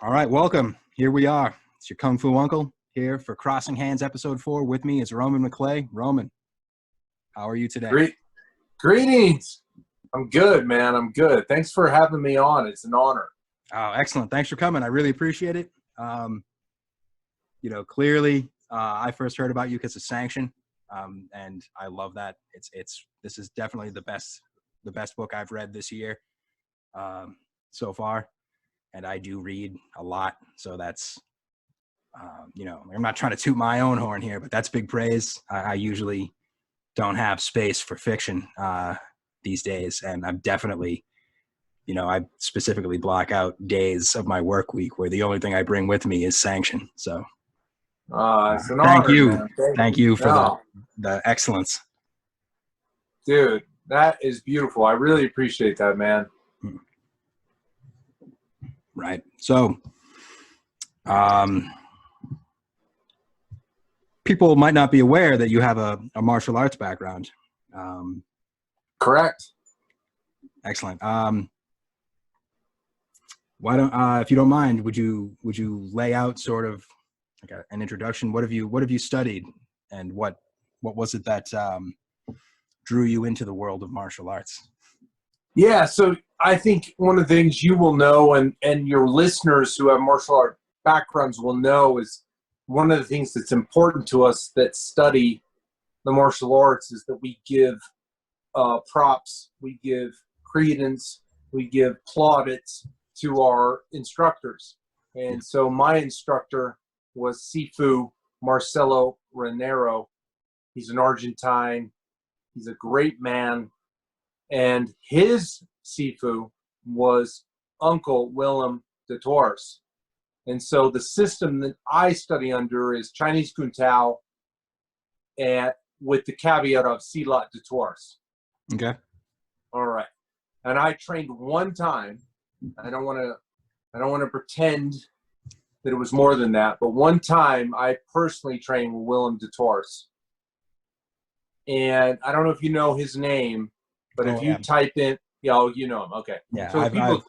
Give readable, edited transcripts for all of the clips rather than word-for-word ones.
All right, welcome. Here we are. It's your Kung Fu Uncle here for Crossing Hands episode 4. With me is Roman McClay. Roman, how are you today? Greetings. I'm good, man. I'm good. Thanks for having me on. It's an honor. Oh, excellent. Thanks for coming. I really appreciate it. Clearly, I first heard about you because of Sanction, and I love that. This is definitely the best book I've read this year so far. And I do read a lot, so that's, I'm not trying to toot my own horn here, but that's big praise. I usually don't have space for fiction these days, and I'm definitely, I specifically block out days of my work week where the only thing I bring with me is Sanction. So it's an honor, man. Thank you for the excellence. Dude, that is beautiful. I really appreciate that, man. Right. So, people might not be aware that you have a martial arts background. Correct. Excellent. Why don't, if you don't mind, would you lay out sort of like an introduction? What have you studied, and what was it that drew you into the world of martial arts? Yeah, so I think one of the things you will know, and your listeners who have martial art backgrounds will know, is one of the things that's important to us that study the martial arts is that we give props, we give credence, we give plaudits to our instructors. And so my instructor was Sifu Marcelo Romero. He's an Argentine. He's a great man. And his Sifu was Uncle Willem de Tors. And so the system that I study under is Chinese Kung Tao, and with the caveat of Silat de Tors. Okay. All right. And I trained one time. I don't want to pretend that it was more than that, but one time I personally trained with Willem de Tors. And I don't know if you know his name, but if you type in, you know him. Okay. Yeah, so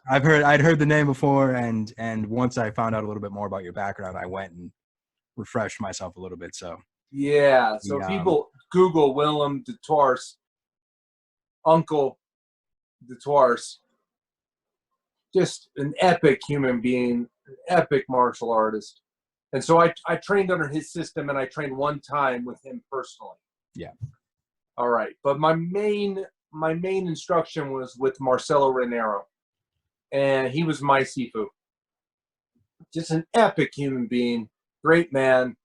I'd heard the name before, and once I found out a little bit more about your background, I went and refreshed myself a little bit. So yeah, so people Google Willem de Tors, Uncle de Tors, just an epic human being, an epic martial artist. And so I trained under his system, and I trained one time with him personally. Yeah. All right, but my main instruction was with Marcelo Romero, and he was my Sifu. Just an epic human being, great man,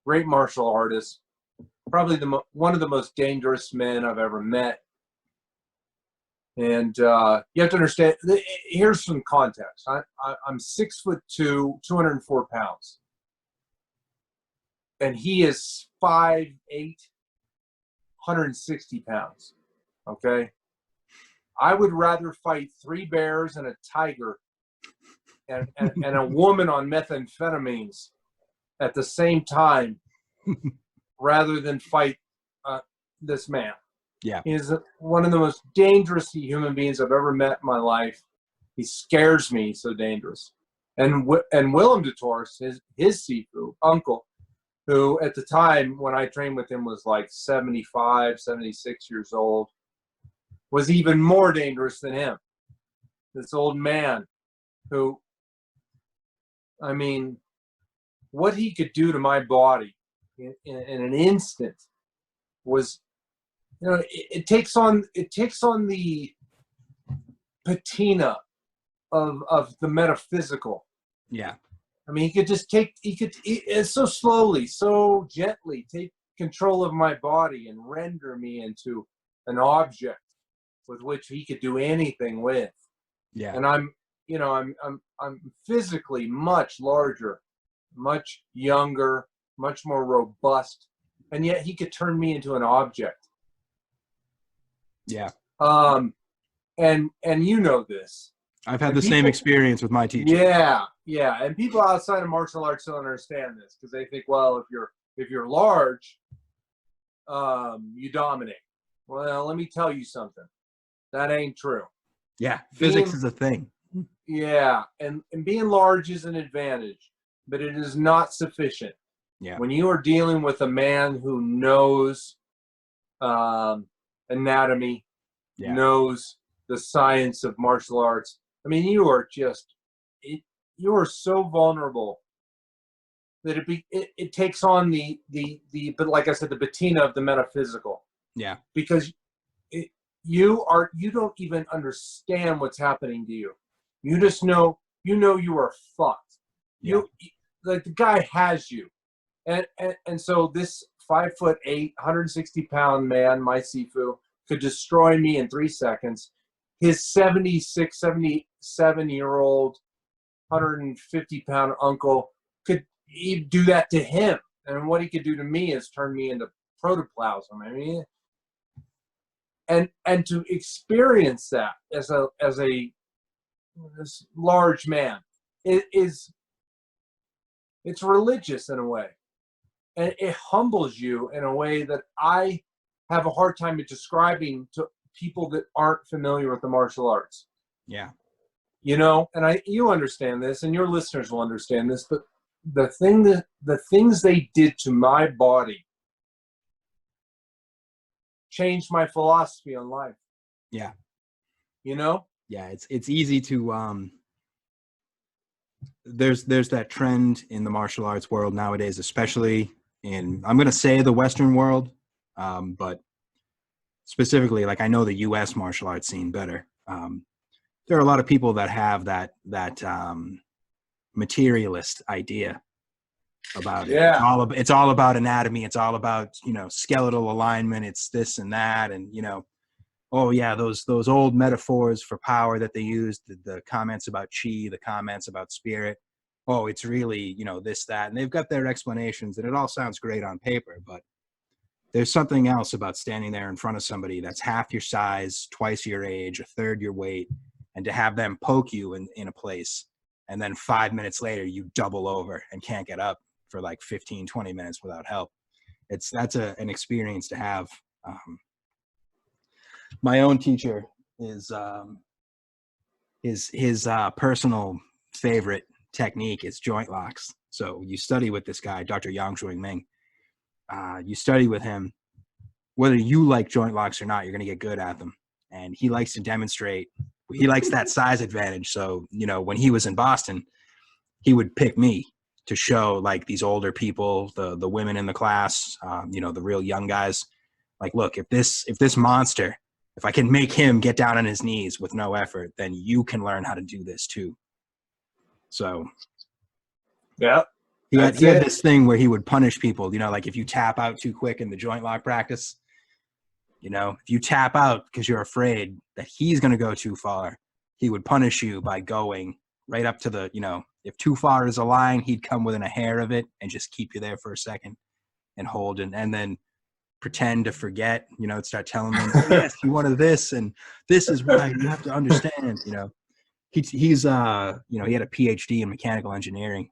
great martial artist, probably one of the most dangerous men I've ever met. And you have to understand, here's some context. I'm 6'2", 204 pounds. And he is 5'8", 160 pounds. Okay, I would rather fight 3 bears and a tiger and a woman on methamphetamines at the same time rather than fight this man. Yeah. He's one of the most dangerous human beings I've ever met in my life. He scares me, he's so dangerous. And Willem de Tors, his Sifu, uncle, who at the time when I trained with him was like 75, 76 years old, was even more dangerous than him. This old man who, I mean, what he could do to my body in an instant was, it takes on the patina of the metaphysical. Yeah. I mean, he could so slowly, so gently take control of my body and render me into an object with which he could do anything with. Yeah. And I'm physically much larger, much younger, much more robust, and yet he could turn me into an object. Yeah. And you know this. I've had the same experience with my teacher. Yeah. And people outside of martial arts don't understand this because they think, well, if you're large, you dominate. Well, let me tell you something. That ain't true. Yeah, physics is a thing. Yeah, and being large is an advantage, but it is not sufficient. Yeah. When you are dealing with a man who knows anatomy, Yeah. knows the science of martial arts, I mean, you are you are so vulnerable that it takes on but like I said, the patina of the metaphysical. Yeah. Because you don't even understand what's happening to you. You just know you are fucked. Yeah. Like the guy has you, and so this 5'8", 160-pound man, my Sifu, could destroy me in 3 seconds. His 76, 77-year-old, 150-pound uncle could do that to him, and what he could do to me is turn me into protoplasm. I mean, and to experience that as this large man, it's religious in a way, and it humbles you in a way that I have a hard time describing to people that aren't familiar with the martial arts. Yeah. You know, and you understand this, and your listeners will understand this, but the things they did to my body changed my philosophy on life. Yeah. You know? Yeah, it's easy to there's that trend in the martial arts world nowadays, especially in, I'm going to say, the Western world, but specifically, like, I know the US martial arts scene better. There are a lot of people that have that materialist idea about it. Yeah. It's all about anatomy. It's all about, skeletal alignment. It's this and that. And, oh yeah, those old metaphors for power that they used, the comments about chi, the comments about spirit. Oh, it's really, this, that. And they've got their explanations, and it all sounds great on paper, but there's something else about standing there in front of somebody that's half your size, twice your age, a third your weight, and to have them poke you in a place, and then 5 minutes later you double over and can't get up for like 15, 20 minutes without help. That's an experience to have. My own teacher is his personal favorite technique is joint locks. So you study with this guy, Dr. Ming. You study with him. Whether you like joint locks or not, you're going to get good at them. And he likes to demonstrate. He likes that size advantage. So, when he was in Boston, he would pick me to show, like, these older people, the women in the class, the real young guys. Like, look, if this monster, if I can make him get down on his knees with no effort, then you can learn how to do this too. So, yeah, he had this thing where he would punish people. Like, if you tap out too quick in the joint lock practice, if you tap out because you're afraid that he's going to go too far, he would punish you by going right up to the, if too far is a line, he'd come within a hair of it and just keep you there for a second and hold, and then pretend to forget, start telling them, oh, yes, you wanted this, and this is right, you have to understand. He's he had a PhD in mechanical engineering,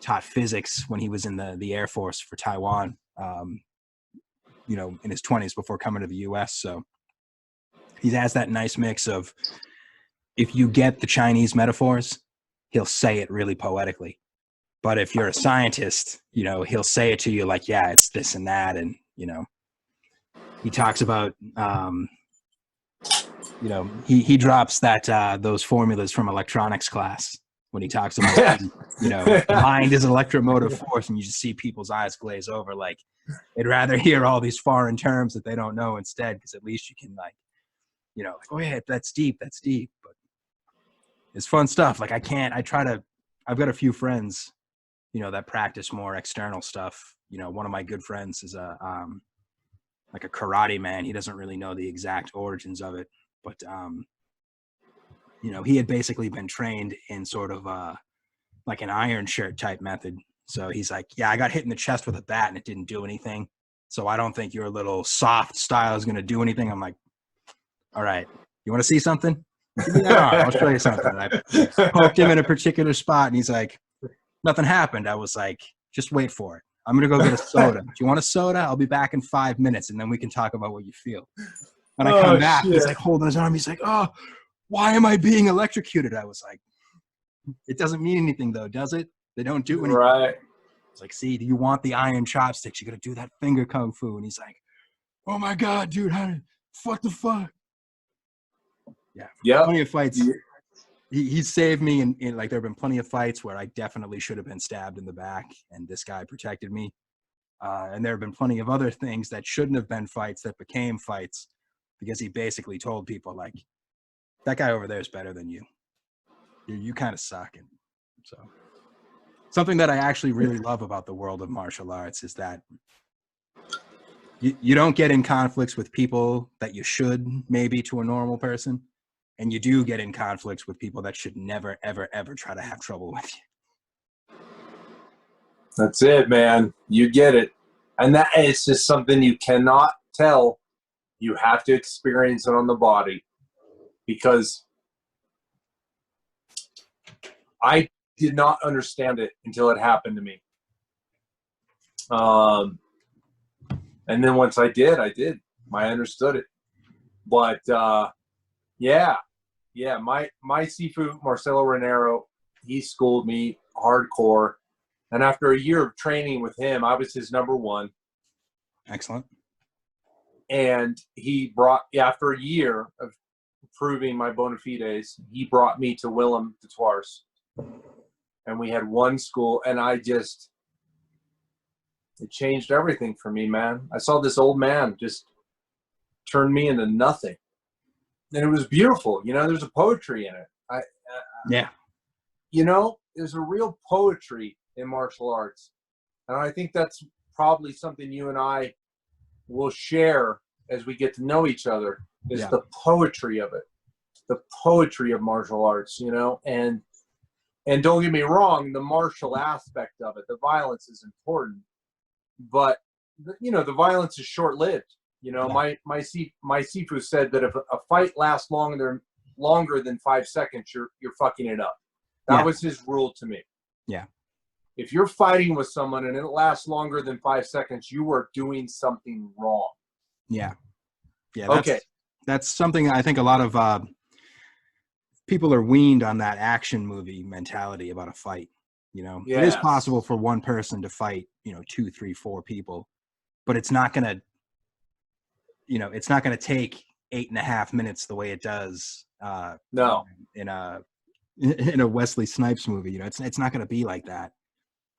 taught physics when he was in the Air Force for Taiwan, in his 20s before coming to the US. So he has that nice mix of, if you get the Chinese metaphors, he'll say it really poetically. But if you're a scientist, he'll say it to you like, yeah, it's this and that. And, he talks about, he drops that, those formulas from electronics class when he talks about, mind is electromotive force, and you just see people's eyes glaze over. Like, they'd rather hear all these foreign terms that they don't know instead, because at least you can, like, oh yeah, that's deep. But it's fun stuff. Like, I've got a few friends, that practice more external stuff. One of my good friends is like a karate man. He doesn't really know the exact origins of it, but he had basically been trained in sort of like an iron shirt type method. So he's like, yeah, I got hit in the chest with a bat and it didn't do anything. So I don't think your little soft style is going to do anything. I'm like, all right, you want to see something? Give me that arm. I'll show you something. And I poked him in a particular spot, and he's like, nothing happened. I was like, just wait for it. I'm going to go get a soda. Do you want a soda? I'll be back in 5 minutes, and then we can talk about what you feel. When I come back, he's like holding his arm. He's like, oh, why am I being electrocuted? I was like, it doesn't mean anything though, does it? They don't do anything. Right. It's like, see, do you want the iron chopsticks? You're going to do that finger kung fu. And he's like, oh my God, dude, what the fuck? Yeah. Yep. Plenty of fights. Yeah. He saved me. And like, there have been plenty of fights where I definitely should have been stabbed in the back. And this guy protected me. And there have been plenty of other things that shouldn't have been fights that became fights because he basically told people like, that guy over there is better than you. You kind of suck. And so something that I actually really love about the world of martial arts is that you don't get in conflicts with people that you should maybe to a normal person. And you do get in conflicts with people that should never, ever, ever try to have trouble with you. That's it, man. You get it. And that it's just something you cannot tell. You have to experience it on the body. Because I did not understand it until it happened to me. And then once I did. I understood it. But yeah, my Sifu, Marcelo Romero, he schooled me hardcore. And after a year of training with him, I was his number one. Excellent. And he brought, after a year of proving my bona fides, he brought me to Willem de Twar's. And we had one school, and it changed everything for me, man. I saw this old man just turn me into nothing. And it was beautiful. You know, there's a poetry in it. Yeah. You know, there's a real poetry in martial arts. And I think that's probably something you and I will share as we get to know each other, is the poetry of it, the poetry of martial arts, you know. And don't get me wrong, the martial aspect of it, the violence is important, but you know, the violence is short-lived. You know, my Sifu said that if a fight lasts longer than 5 seconds, you're fucking it up. That was his rule to me. Yeah. If you're fighting with someone and it lasts longer than 5 seconds, you are doing something wrong. Yeah. Yeah. Okay. That's something I think a lot of people are weaned on, that action movie mentality about a fight. You know, It is possible for one person to fight, you know, 2, 3, 4 people, but it's not going to, you know, it's not going to take 8.5 minutes the way it does No. in a Wesley Snipes movie. You know, it's not going to be like that.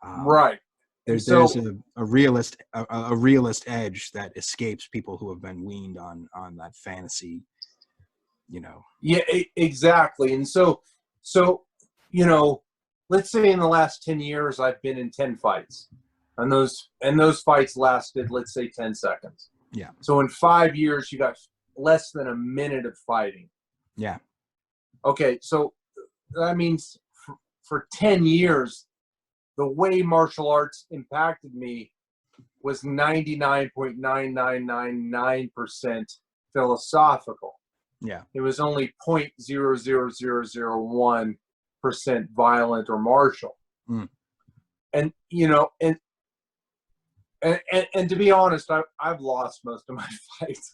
Right. There's a realist edge that escapes people who have been weaned on that fantasy, you know. Yeah, exactly. And so, you know, let's say in the last 10 years, I've been in 10 fights, and those fights lasted, let's say, 10 seconds. Yeah. So in 5 years, you got less than a minute of fighting. Yeah. Okay. So that means for 10 years, the way martial arts impacted me was 99.9999% philosophical. Yeah. It was only 0.00001% violent or martial. Mm. And, you know, and to be honest, I've lost most of my fights.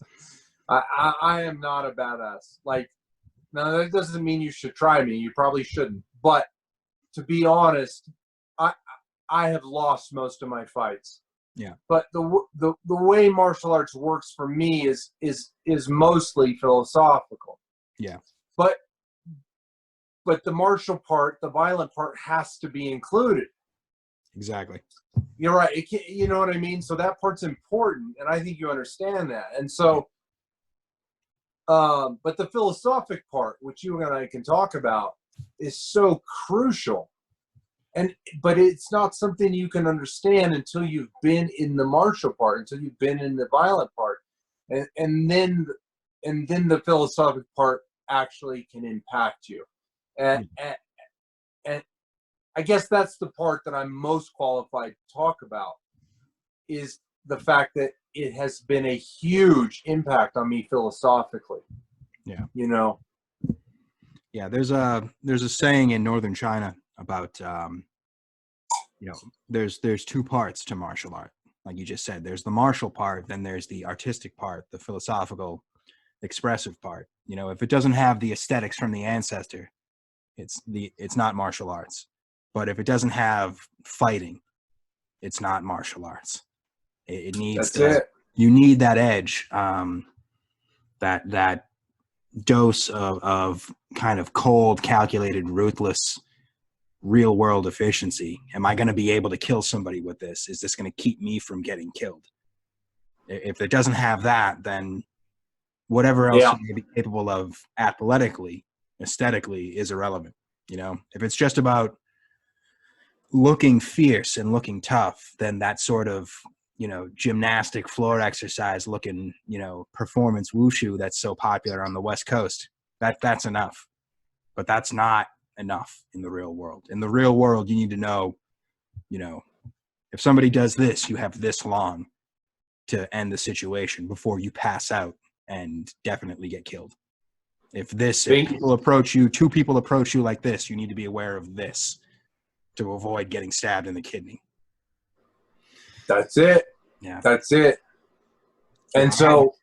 I am not a badass. Like, now that doesn't mean you should try me. You probably shouldn't. But to be honest, I have lost most of my fights. Yeah. But the way martial arts works for me is mostly philosophical. Yeah. But the martial part, the violent part, has to be included. Exactly. You're right. You know what I mean? So that part's important, and I think you understand that. And so, but the philosophic part, which you and I can talk about, is so crucial. But it's not something you can understand until you've been in the martial part, until you've been in the violent part, and then the philosophic part actually can impact you. And I guess that's the part that I'm most qualified to talk about, is the fact that it has been a huge impact on me philosophically. Yeah. You know. Yeah, there's a saying in northern China about you know, there's 2 parts to martial art. Like you just said, there's the martial part, then there's the artistic part, the philosophical, expressive part. You know, if it doesn't have the aesthetics from the ancestor, it's not martial arts. But if it doesn't have fighting, it's not martial arts. It needs you need that edge, that dose of kind of cold, calculated, ruthless, real world efficiency. Am I going to be able to kill somebody with this? Is this going to keep me from getting killed? If it doesn't have that, then whatever else you may be capable of athletically, aesthetically, is irrelevant. You know, if it's just about looking fierce and looking tough, then that sort of, you know, gymnastic floor exercise looking, you know, performance wushu that's so popular on the West Coast, that's enough. But that's not enough in the real world. In the real world, you need to know, you know, if somebody does this, you have this long to end the situation before you pass out and definitely get killed. If people approach you, two people approach you like this, you need to be aware of this to avoid getting stabbed in the kidney. That's it. Yeah. That's it. And so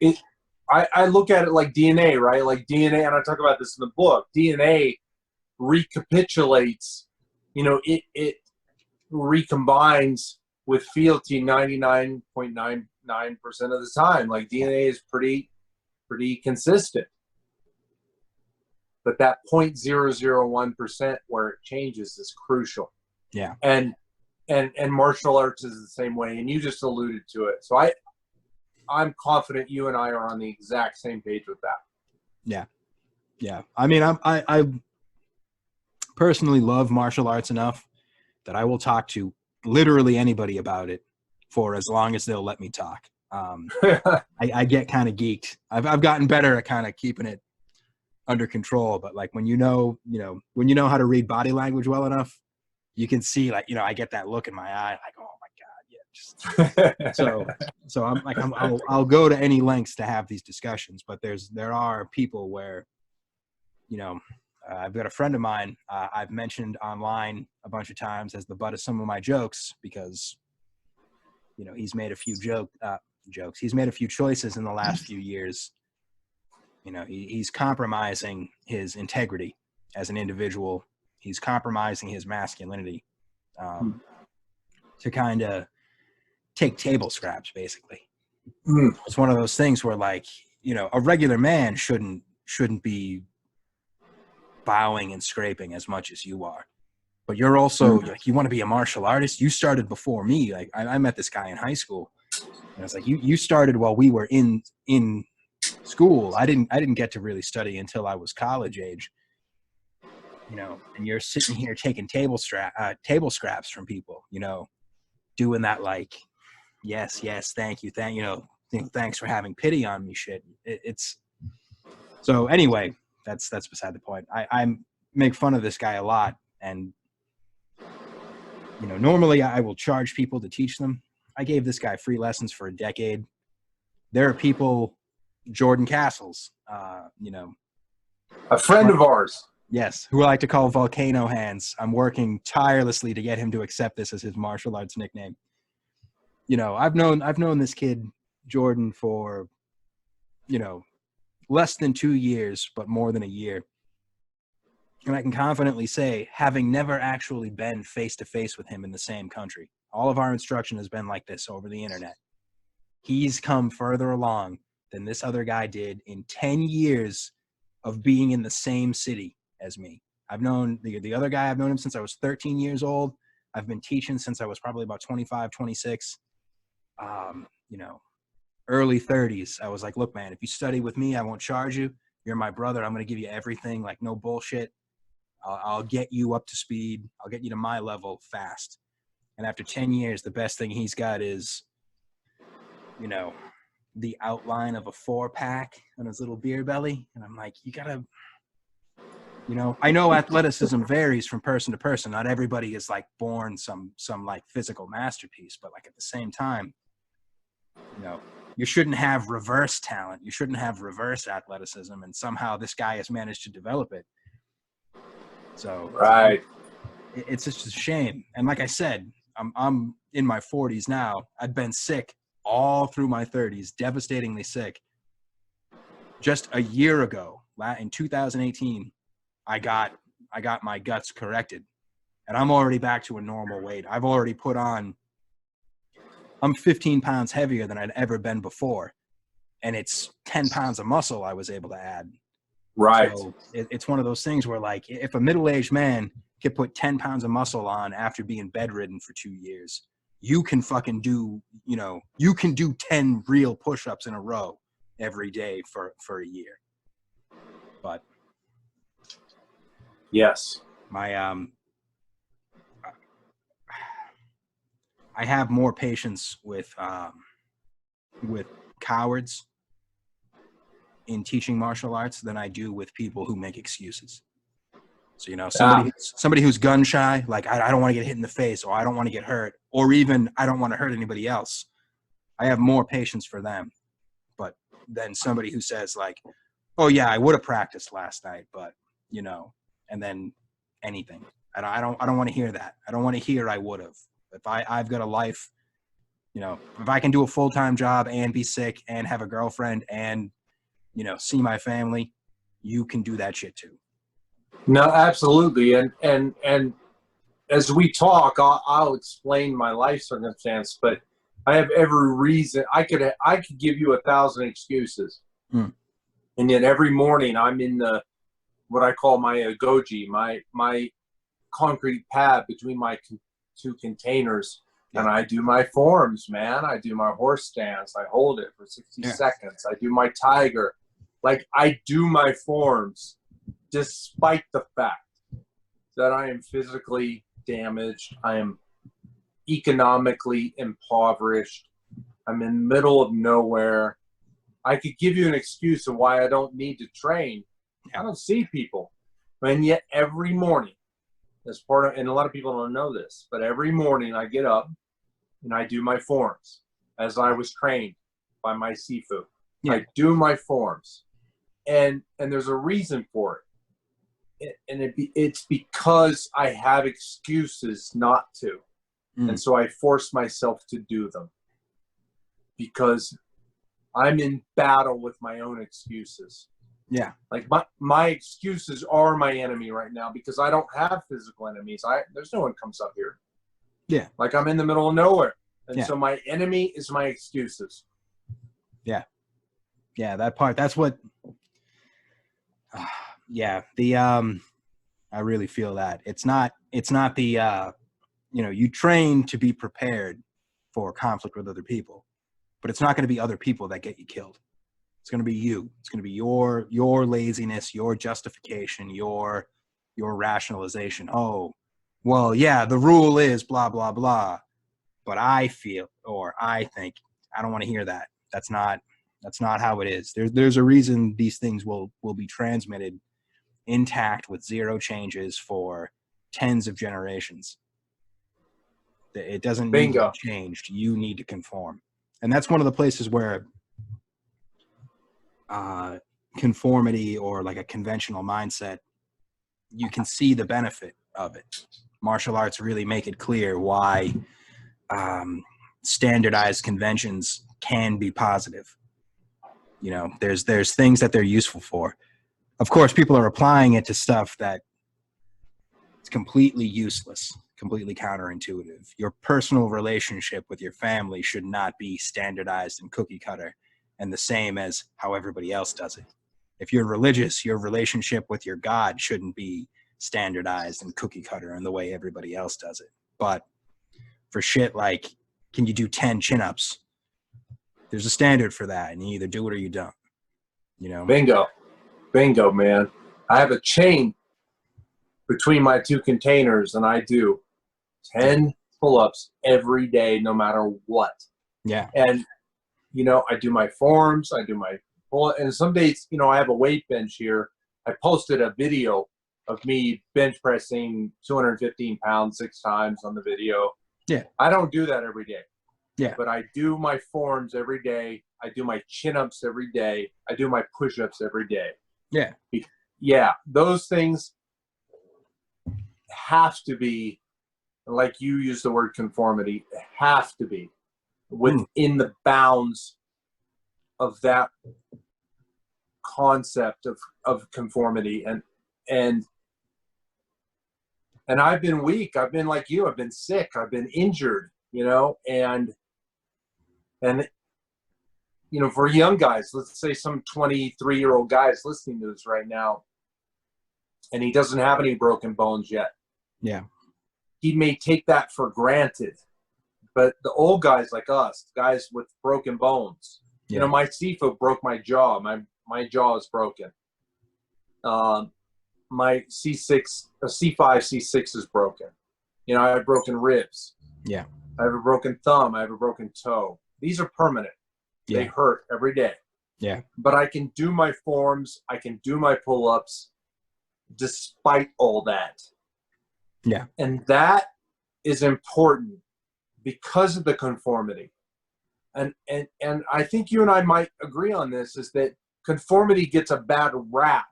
I look at it like DNA, right? Like DNA, and I talk about this in the book. DNA recapitulates, you know, it recombines with fealty 99.99% of the time. Like DNA is pretty consistent. But that 0.001% where it changes is crucial. Yeah. And martial arts is the same way, and you just alluded to it. So I'm confident you and I are on the exact same page with that. Yeah. Yeah. I mean, I personally love martial arts enough that I will talk to literally anybody about it for as long as they'll let me talk. I get kind of geeked. I've gotten better at kind of keeping it under control, but like when you know how to read body language well enough, you can see, like, you know, I get that look in my eye, like, oh my God, yeah. Just so I'm like, I'll go to any lengths to have these discussions, but there are people where, you know, I've got a friend of mine I've mentioned online a bunch of times as the butt of some of my jokes because, you know, he's made a few jokes. He's made a few choices in the last few years. You know, he's compromising his integrity as an individual. He's compromising his masculinity to kind of take table scraps, basically. It's one of those things where, like, you know, a regular man shouldn't be bowing and scraping as much as you are. But you're also, like, you want to be a martial artist. You started before me. Like, I met this guy in high school. And I was like, you started while we were in school. I didn't get to really study until I was college age. You know, and you're sitting here taking table scraps from people, you know, doing that, like, yes, thank you, you know, thanks for having pity on me shit. It's so anyway, that's beside the point. I make fun of this guy a lot, and, you know, normally I will charge people to teach them. I gave this guy free lessons for a decade. There are people, Jordan Castles, you know, a friend of ours. Yes, who I like to call Volcano Hands. I'm working tirelessly to get him to accept this as his martial arts nickname. You know, I've known this kid, Jordan, for, you know, less than 2 years, but more than a year. And I can confidently say, having never actually been face-to-face with him in the same country, all of our instruction has been like this over the internet. He's come further along than this other guy did in 10 years of being in the same city as me. I've known the other guy, I've known him since I was 13 years old. I've been teaching since I was probably about 25, 26. You know, early 30s. I was like, look, man, if you study with me, I won't charge you. You're my brother. I'm going to give you everything, like, no bullshit. I'll get you up to speed. I'll get you to my level fast. And after 10 years, the best thing he's got is, you know, the outline of a 4-pack on his little beer belly. And I'm like, you gotta, you know, I know athleticism varies from person to person. Not everybody is, like, born some like physical masterpiece, but, like, at the same time, you know, you shouldn't have reverse talent. You shouldn't have reverse athleticism. And somehow this guy has managed to develop it. So right, it's just a shame. And like I said, I'm in my 40s now. I've been sick all through my 30s, devastatingly sick. just a year ago, in 2018, I got my guts corrected, and I'm already back to a normal weight. I've already put on, I'm 15 pounds heavier than I'd ever been before, and it's 10 pounds of muscle I was able to add. Right. So it's one of those things where, like, if a middle-aged man could put 10 pounds of muscle on after being bedridden for 2 years, you can fucking do, you know, you can do 10 real push-ups in a row every day for a year. But yes, my I have more patience with cowards in teaching martial arts than I do with people who make excuses. So, you know, somebody who's gun shy, like, I don't want to get hit in the face, or I don't want to get hurt, or even I don't want to hurt anybody else. I have more patience for them. But then somebody who says, like, oh yeah, I would have practiced last night, but, you know, and then anything. I don't want to hear that. I don't want to hear I would have. If I've got a life, you know, if I can do a full-time job and be sick and have a girlfriend and, you know, see my family, you can do that shit too. No, absolutely. And as we talk, I'll explain my life circumstance, but I have every reason. I could give you 1,000 excuses. And yet every morning I'm in what I call my goji, my concrete pad between my two containers. And I do my forms, man. I do my horse stance. I hold it for 60 seconds. I do my tiger. Like, I do my forms despite the fact that I am physically damaged. I am economically impoverished. I'm in the middle of nowhere. I could give you an excuse of why I don't need to train. I don't see people. And yet every morning, as part of, and a lot of people don't know this, but every morning I get up and I do my forms as I was trained by my Sifu. I do my forms. And there's a reason for it. And it's because I have excuses not to. And so I force myself to do them. Because I'm in battle with my own excuses. Yeah. Like, my excuses are my enemy right now because I don't have physical enemies. There's no one comes up here. Yeah. Like, I'm in the middle of nowhere. And so my enemy is my excuses. Yeah. Yeah, that part, that's what, I really feel that. It's not the, you know, you train to be prepared for conflict with other people, but it's not going to be other people that get you killed. It's going to be you. It's going to be your laziness, your justification, your rationalization. Oh, well, yeah, the rule is blah, blah, blah. But I feel, or I think, I don't want to hear that. That's not how it is. There's a reason these things will be transmitted intact with zero changes for tens of generations. It doesn't need to be changed. You need to conform. And that's one of the places where conformity, or like a conventional mindset, you can see the benefit of it. Martial arts really make it clear why standardized conventions can be positive. You know, there's things that they're useful for. Of course, people are applying it to stuff that it's completely useless, completely counterintuitive. Your personal relationship with your family should not be standardized and cookie cutter and the same as how everybody else does it. If you're religious, your relationship with your God shouldn't be standardized and cookie cutter in the way everybody else does it. But for shit like, can you do 10 chin-ups? There's a standard for that, and you either do it or you don't. You know? Bingo, man. I have a chain between my two containers, and I do 10 pull-ups every day, no matter what. Yeah. And, you know, I do my forms, I do my pull, and some days, you know, I have a weight bench here. I posted a video of me bench pressing 215 pounds 6 times on the video. Yeah. I don't do that every day. Yeah. But I do my forms every day. I do my chin-ups every day. I do my push-ups every day. Yeah. Yeah. Those things have to be, like you use the word conformity, have to be within the bounds of that concept of conformity. And I've been weak. I've been like you. I've been sick. I've been injured, you know, and you know, for young guys, let's say some 23-year-old guys listening to this right now, and he doesn't have any broken bones yet. Yeah. He may take that for granted. But the old guys like us, guys with broken bones, you know, my CFO broke my jaw. My jaw is broken. My C6, C5, C6 is broken. You know, I have broken ribs. Yeah. I have a broken thumb. I have a broken toe. These are permanent. Yeah. They hurt every day. Yeah. But I can do my forms. I can do my pull-ups despite all that. Yeah. And that is important because of the conformity. And I think you and I might agree on this, is that conformity gets a bad rap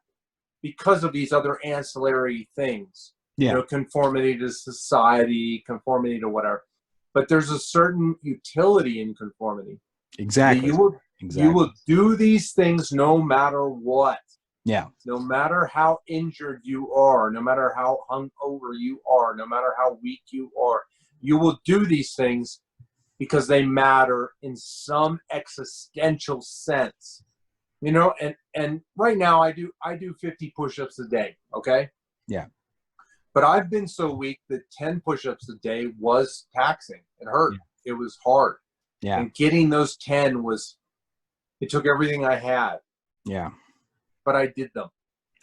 because of these other ancillary things. Yeah. You know, conformity to society, conformity to whatever. But there's a certain utility in conformity. Exactly. You will do these things no matter what. Yeah. No matter how injured you are, no matter how hungover you are, no matter how weak you are, you will do these things because they matter in some existential sense. You know, and right now I do 50 push-ups a day, okay? Yeah. But I've been so weak that 10 push-ups a day was taxing. It hurt. Yeah. It was hard. Yeah. And getting those 10 it took everything I had. Yeah. But I did them.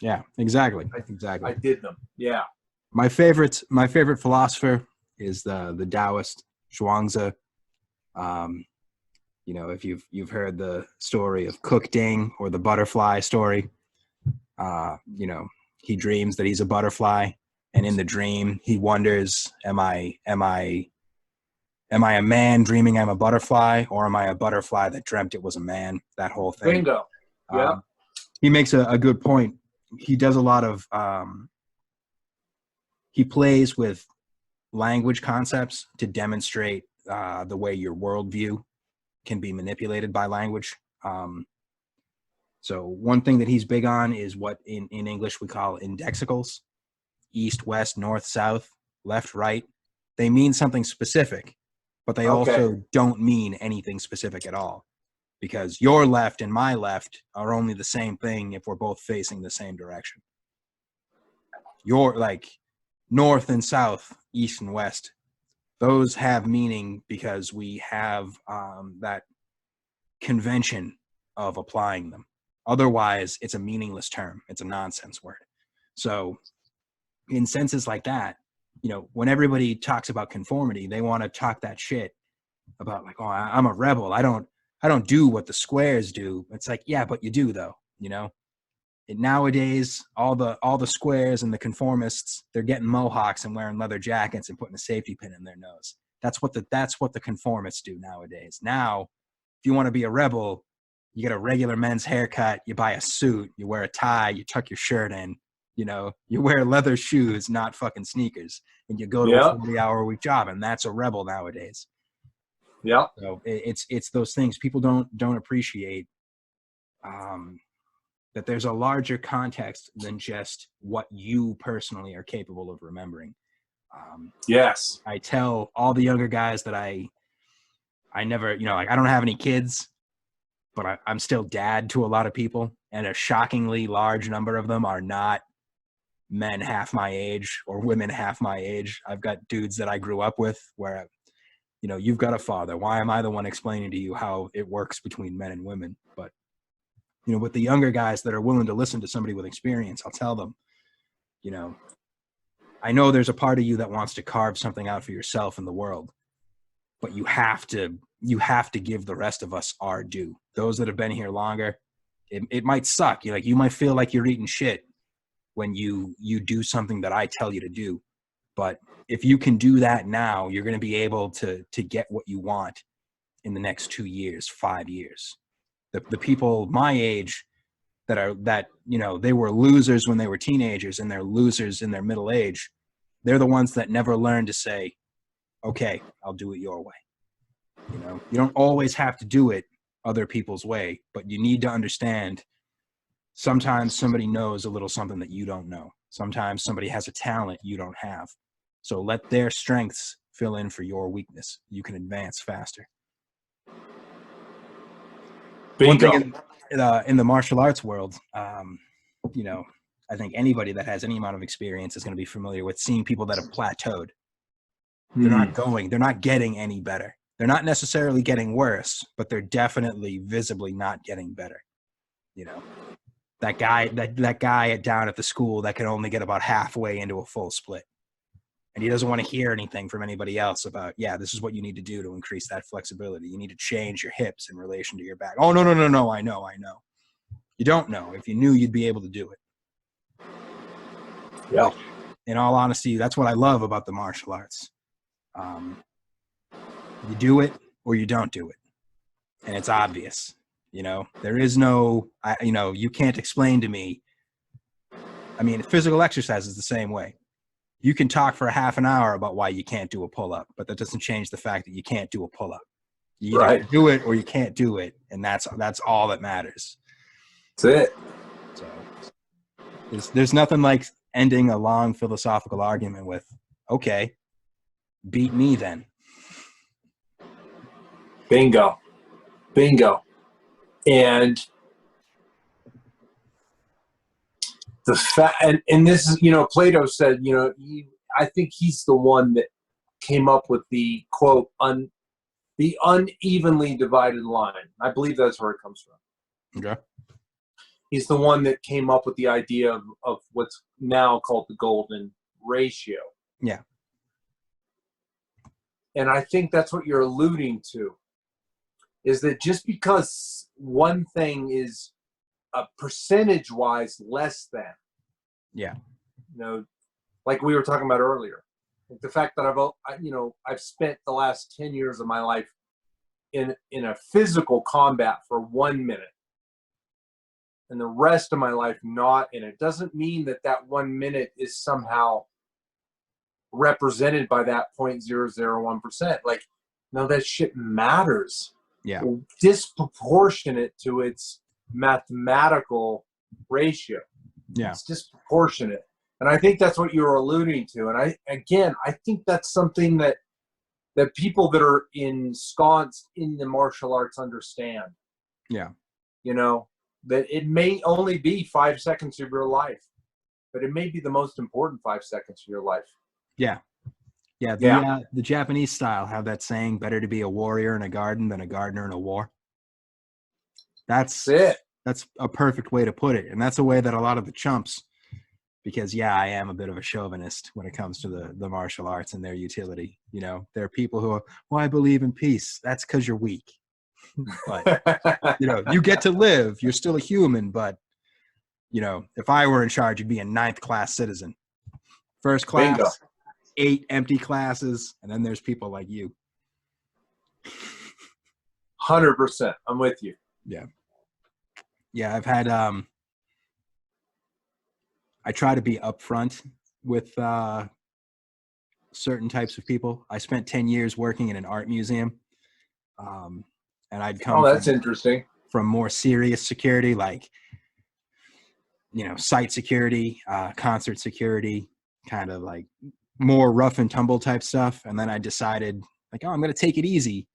Yeah, exactly. I did them. Yeah. My favorite philosopher is the Taoist Zhuangzi. You know, if you've heard the story of Cook Ding, or the butterfly story, you know, he dreams that he's a butterfly, and in the dream he wonders, am I a man dreaming I'm a butterfly, or am I a butterfly that dreamt it was a man? That whole thing. Bingo. Yeah. He makes a good point. He does a lot of he plays with language concepts to demonstrate the way your worldview can be manipulated by language. So one thing that he's big on is what in English we call indexicals: east, west, north, south, left, right. They mean something specific, but they also don't mean anything specific at all, because your left and my left are only the same thing if we're both facing the same direction. Your, like, north and south, east and west, those have meaning because we have that convention of applying them. Otherwise, it's a meaningless term. It's a nonsense word. So in senses like that, you know, when everybody talks about conformity, they want to talk that shit about, like, oh, I'm a rebel. I don't do what the squares do. It's like, yeah, but you do, though, you know? And nowadays, all the squares and the conformists, they're getting mohawks and wearing leather jackets and putting a safety pin in their nose. That's what the conformists do nowadays. Now, if you want to be a rebel, you get a regular men's haircut, you buy a suit, you wear a tie, you tuck your shirt in, you know, you wear leather shoes, not fucking sneakers, and you go to a 40-hour-a-week job, and that's a rebel nowadays. Yeah. So it's those things people don't appreciate, that there's a larger context than just what you personally are capable of remembering. Yes. I tell all the younger guys that I never, you know, like, I don't have any kids, but I'm still dad to a lot of people, and a shockingly large number of them are not men half my age or women half my age. I've got dudes that I grew up with where, you know, you've got a father. Why am I the one explaining to you how it works between men and women? But, you know, with the younger guys that are willing to listen to somebody with experience, I'll tell them, you know, I know there's a part of you that wants to carve something out for yourself in the world, but you have to give the rest of us our due. Those that have been here longer, it might suck. You might feel like you're eating shit when you do something that I tell you to do. But if you can do that now, you're going to be able to get what you want in the next 2 years, 5 years. The people my age that you know, they were losers when they were teenagers and they're losers in their middle age, they're the ones that never learned to say, okay, I'll do it your way. You know, you don't always have to do it other people's way, but you need to understand Sometimes somebody knows a little something that you don't know. Sometimes somebody has a talent you don't have. So let their strengths fill in for your weakness. You can advance faster. Bingo. One thing in the martial arts world, you know, I think anybody that has any amount of experience is going to be familiar with seeing people that have plateaued. They're not getting any better. They're not necessarily getting worse, but they're definitely visibly not getting better. You know, that guy down at the school that can only get about halfway into a full split. And he doesn't want to hear anything from anybody else about, yeah, this is what you need to do to increase that flexibility. You need to change your hips in relation to your back. Oh, no, I know. You don't know. If you knew, you'd be able to do it. Yeah. In all honesty, that's what I love about the martial arts. You do it or you don't do it. And it's obvious. You know, there is no, you can't explain to me. I mean, physical exercise is the same way. You can talk for a half an hour about why you can't do a pull-up, but that doesn't change the fact that you can't do a pull-up. You either do it or you can't do it, and that's all that matters. That's it. So there's nothing like ending a long philosophical argument with, okay, beat me then. Bingo. And the and this is, Plato said, I think he's the one that came up with the quote, the unevenly divided line. I believe that's where it comes from. Okay. He's the one that came up with the idea of what's now called the golden ratio. Yeah. And I think that's what you're alluding to, is that just because one thing is percentage-wise less than, yeah, like we were talking about earlier, like the fact that I've spent the last 10 years of my life in a physical combat for 1 minute, and the rest of my life not in it, doesn't mean that 1 minute is somehow represented by that 0.001%. Like, no, that shit matters. Yeah. Disproportionate to its mathematical ratio. Yeah. It's disproportionate. And I think that's what you're alluding to. And I think that's something that people that are ensconced in the martial arts understand. Yeah. That it may only be 5 seconds of your life, but it may be the most important 5 seconds of your life. Yeah. Yeah. The Japanese style have that saying, better to be a warrior in a garden than a gardener in a war. That's it. That's a perfect way to put it. And that's a way that a lot of the chumps, because I am a bit of a chauvinist when it comes to the martial arts and their utility. There are people who are, well, I believe in peace. That's because you're weak. But, you get to live. You're still a human. But, if I were in charge, you'd be a 9th class citizen. First class, Bingo. 8 empty classes. And then there's people like you. 100%. I'm with you. Yeah. Yeah. I've had, I try to be upfront with certain types of people. I spent 10 years working in an art museum. And I'd come interesting. From more serious security, like, site security, concert security, kind of like more rough and tumble type stuff. And then I decided, like, I'm going to take it easy.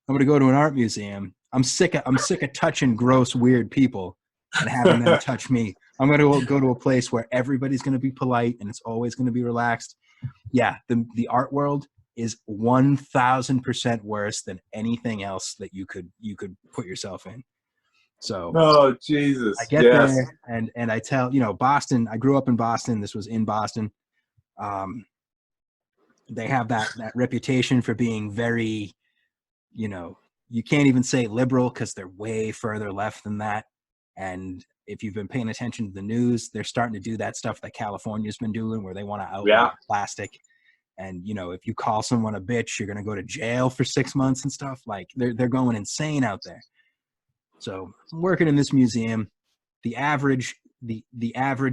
I'm going to go to an art museum. I'm sick of touching gross, weird people and having them touch me. I'm going to go to a place where everybody's going to be polite and it's always going to be relaxed. Yeah, the art world is 1,000% worse than anything else that you could put yourself in. So, oh Jesus, I get there and I tell, Boston. I grew up in Boston. This was in Boston. They have that reputation for being very, you can't even say liberal because they're way further left than that. And if you've been paying attention to the news, they're starting to do that stuff that California's been doing, where they want to outlaw plastic. And, if you call someone a bitch, you're going to go to jail for 6 months and stuff. Like, they're going insane out there. So I'm working in this museum. The average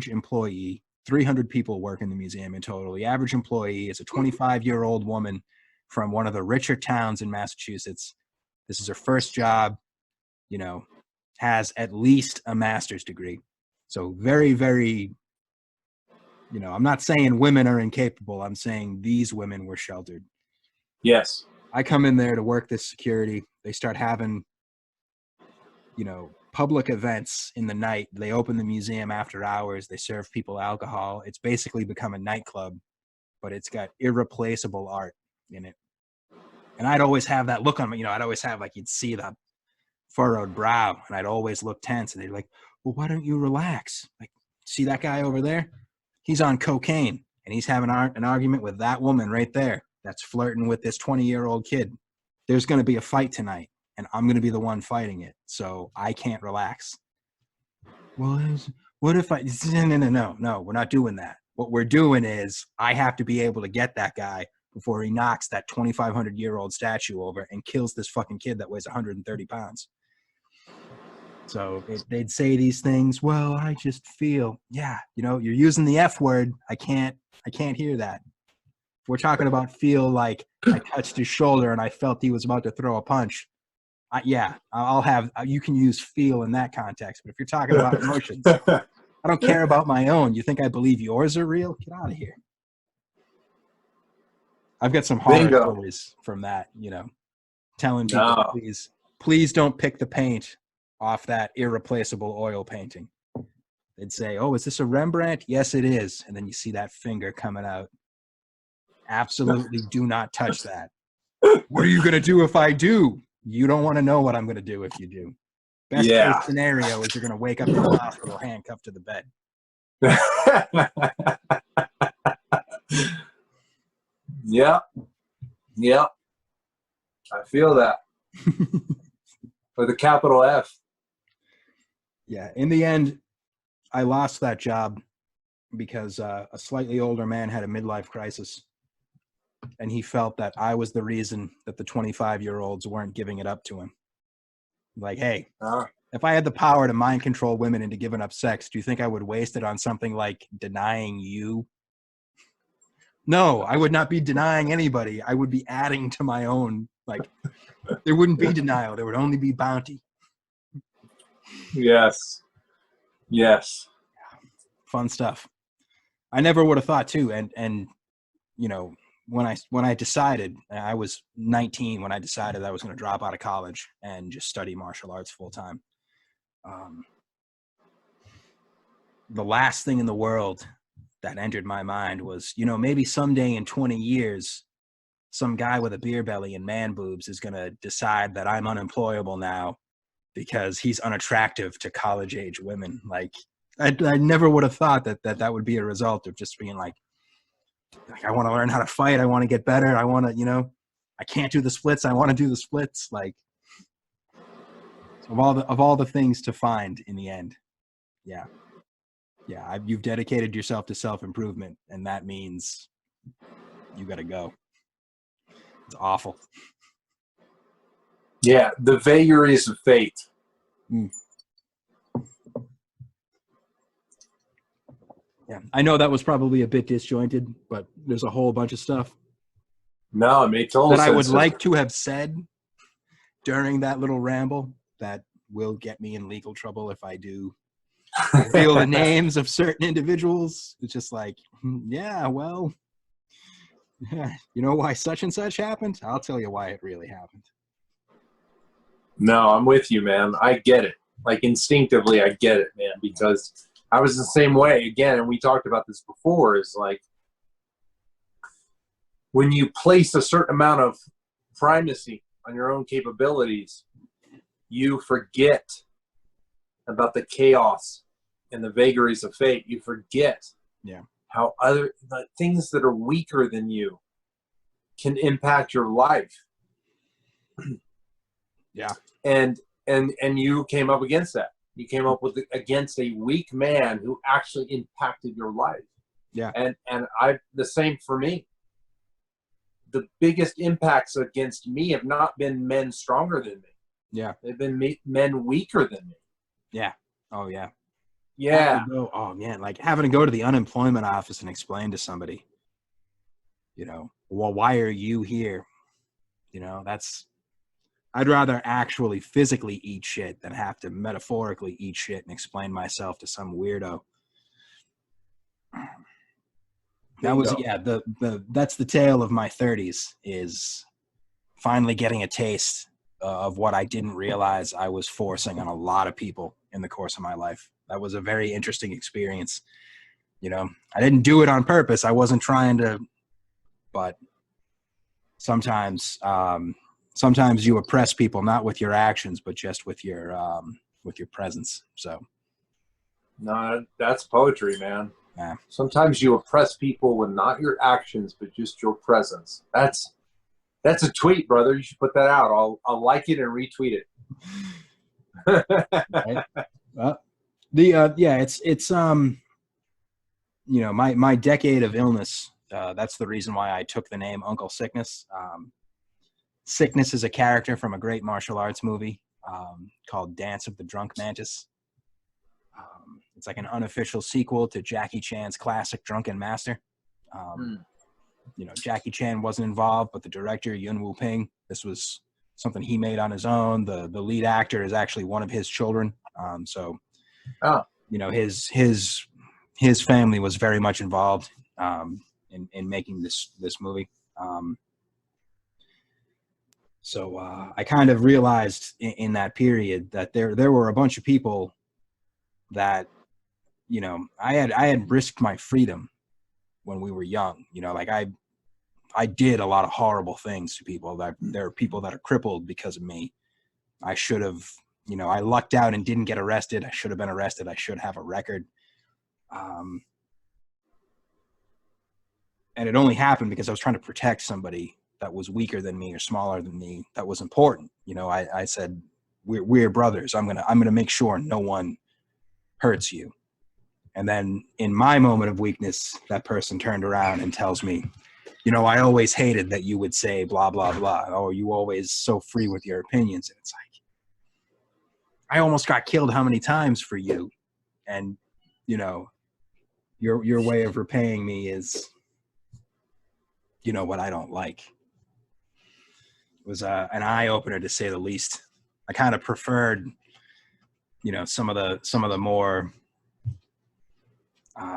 employee, 300 people work in the museum in total. The average employee is a 25-year-old woman from one of the richer towns in Massachusetts. This is her first job, has at least a master's degree. So very, very, you know, I'm not saying women are incapable. I'm saying these women were sheltered. Yes. I come in there to work this security. They start having, you know, public events in the night. They open the museum after hours. They serve people alcohol. It's basically become a nightclub, but it's got irreplaceable art in it. And I'd always have that look on me, you know, I'd always have, like, you'd see the furrowed brow, and I'd always look tense, and they'd be like, well, why don't you relax? Like, see that guy over there? He's on cocaine, and he's having an argument with that woman right there that's flirting with this 20-year-old kid. There's going to be a fight tonight, and I'm going to be the one fighting it, so I can't relax. Well, what if I... No, we're not doing that. What we're doing is I have to be able to get that guy before he knocks that 2,500-year-old statue over and kills this fucking kid that weighs 130 pounds. So they'd say these things, well, I just feel, yeah, you know, you're using the F word. I can't hear that. If we're talking about feel, like I touched his shoulder and I felt he was about to throw a punch, I'll have, you can use feel in that context. But if you're talking about emotions, I don't care about my own. You think I believe yours are real? Get out of here. I've got some horror stories from that, you know, telling people, please don't pick the paint off that irreplaceable oil painting. They'd say, oh, is this a Rembrandt? Yes, it is. And then you see that finger coming out. Absolutely do not touch that. What are you going to do if I do? You don't want to know what I'm going to do if you do. Best case scenario is you're going to wake up in the hospital handcuffed to the bed. Yeah. I feel that. With a capital F. Yeah. In the end, I lost that job because a slightly older man had a midlife crisis. And he felt that I was the reason that the 25-year-olds weren't giving it up to him. Like, hey, if I had the power to mind control women into giving up sex, do you think I would waste it on something like denying you? No, I would not be denying anybody. I would be adding to my own. Like, there wouldn't be denial. There would only be bounty. Yes. Fun stuff. I never would have thought too. And you know, when I decided, I was 19 when I decided I was going to drop out of college and just study martial arts full time. The last thing in the world that entered my mind was, you know, maybe someday in 20 years, some guy with a beer belly and man boobs is going to decide that I'm unemployable now because he's unattractive to college age women. Like, I never would have thought that would be a result of just being like, I want to learn how to fight. I want to get better. I want to, you know, I can't do the splits. I want to do the splits. Like, of all the things to find in the end. Yeah. You've dedicated yourself to self-improvement, and that means you got to go. It's awful. Yeah. The vagaries of fate. Yeah. I know that was probably a bit disjointed, but there's a whole bunch of stuff. No, it made total sense. That I would like to have said during that little ramble that will get me in legal trouble if I do reveal the names of certain individuals. It's just like, yeah, well, you know why such and such happened? I'll tell you why it really happened. No, I'm with you, man. I get it. Like, instinctively, I get it, man, because I was the same way. Again, and we talked about this before, is like, when you place a certain amount of primacy on your own capabilities, you forget about the chaos and the vagaries of fate. You forget how other things that are weaker than you can impact your life. Yeah. And you came up against that. You came up with against a weak man who actually impacted your life. Yeah. And the same for me. The biggest impacts against me have not been men stronger than me. Yeah. They've been men weaker than me. Yeah. Oh, yeah. Yeah. Oh, man. Like, having to go to the unemployment office and explain to somebody, you know, well, why are you here? You know, I'd rather actually physically eat shit than have to metaphorically eat shit and explain myself to some weirdo. That was, yeah, that's the tale of my 30s, is finally getting a taste of what I didn't realize I was forcing on a lot of people in the course of my life. That was a very interesting experience. You know, I didn't do it on purpose. I wasn't trying to, but sometimes you oppress people, not with your actions, but just with your presence. So, no, that's poetry, man. yeah. Sometimes you oppress people with not your actions, but just your presence. That's a tweet, brother. You should put that out. I'll like it and retweet it. Right. Well, it's you know, my decade of illness. That's the reason why I took the name Uncle Sickness. Sickness is a character from a great martial arts movie called Dance of the Drunk Mantis. It's like an unofficial sequel to Jackie Chan's classic Drunken Master. You know, Jackie Chan wasn't involved, but the director, Yuen Wu Ping, this was something he made on his own. The lead actor is actually one of his children. You know, his family was very much involved in making this movie. So I kind of realized in that period that there were a bunch of people that, you know, I had risked my freedom when we were young. You know, like I did a lot of horrible things to people. That there are people that are crippled because of me. I should have, you know, I lucked out and didn't get arrested. I should have been arrested. I should have a record. And it only happened because I was trying to protect somebody that was weaker than me or smaller than me. That was important. You know, I said, we're brothers. I'm gonna make sure no one hurts you. And then in my moment of weakness, that person turned around and tells me, you know, I always hated that you would say blah, blah, blah. Oh, you always so free with your opinions. And it's like, I almost got killed how many times for you? And, you know, your way of repaying me is, you know, what I don't like. It was an eye-opener, to say the least. I kind of preferred, you know, some of the more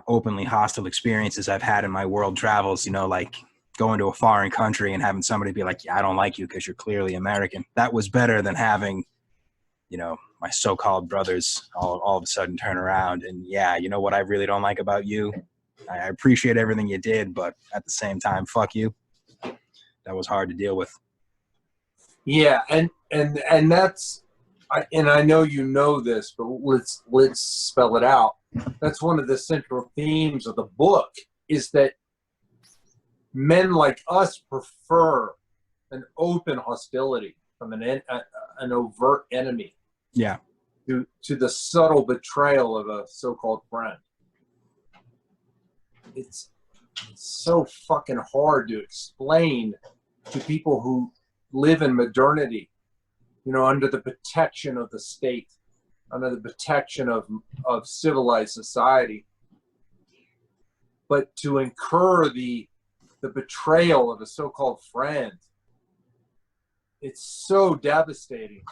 openly hostile experiences I've had in my world travels, you know, like going to a foreign country and having somebody be like, yeah, I don't like you because you're clearly American. That was better than having, you know, my so-called brothers all of a sudden turn around and, yeah, you know what I really don't like about you? I appreciate everything you did, but at the same time, fuck you. That was hard to deal with. Yeah, and that's, and I know you know this, but let's spell it out. That's one of the central themes of the book, is that men like us prefer an open hostility from an overt enemy, yeah, to the subtle betrayal of a so-called friend. It's so fucking hard to explain to people who live in modernity, you know, under the protection of the state, under the protection of civilized society. But to incur the betrayal of a so-called friend, it's so devastating,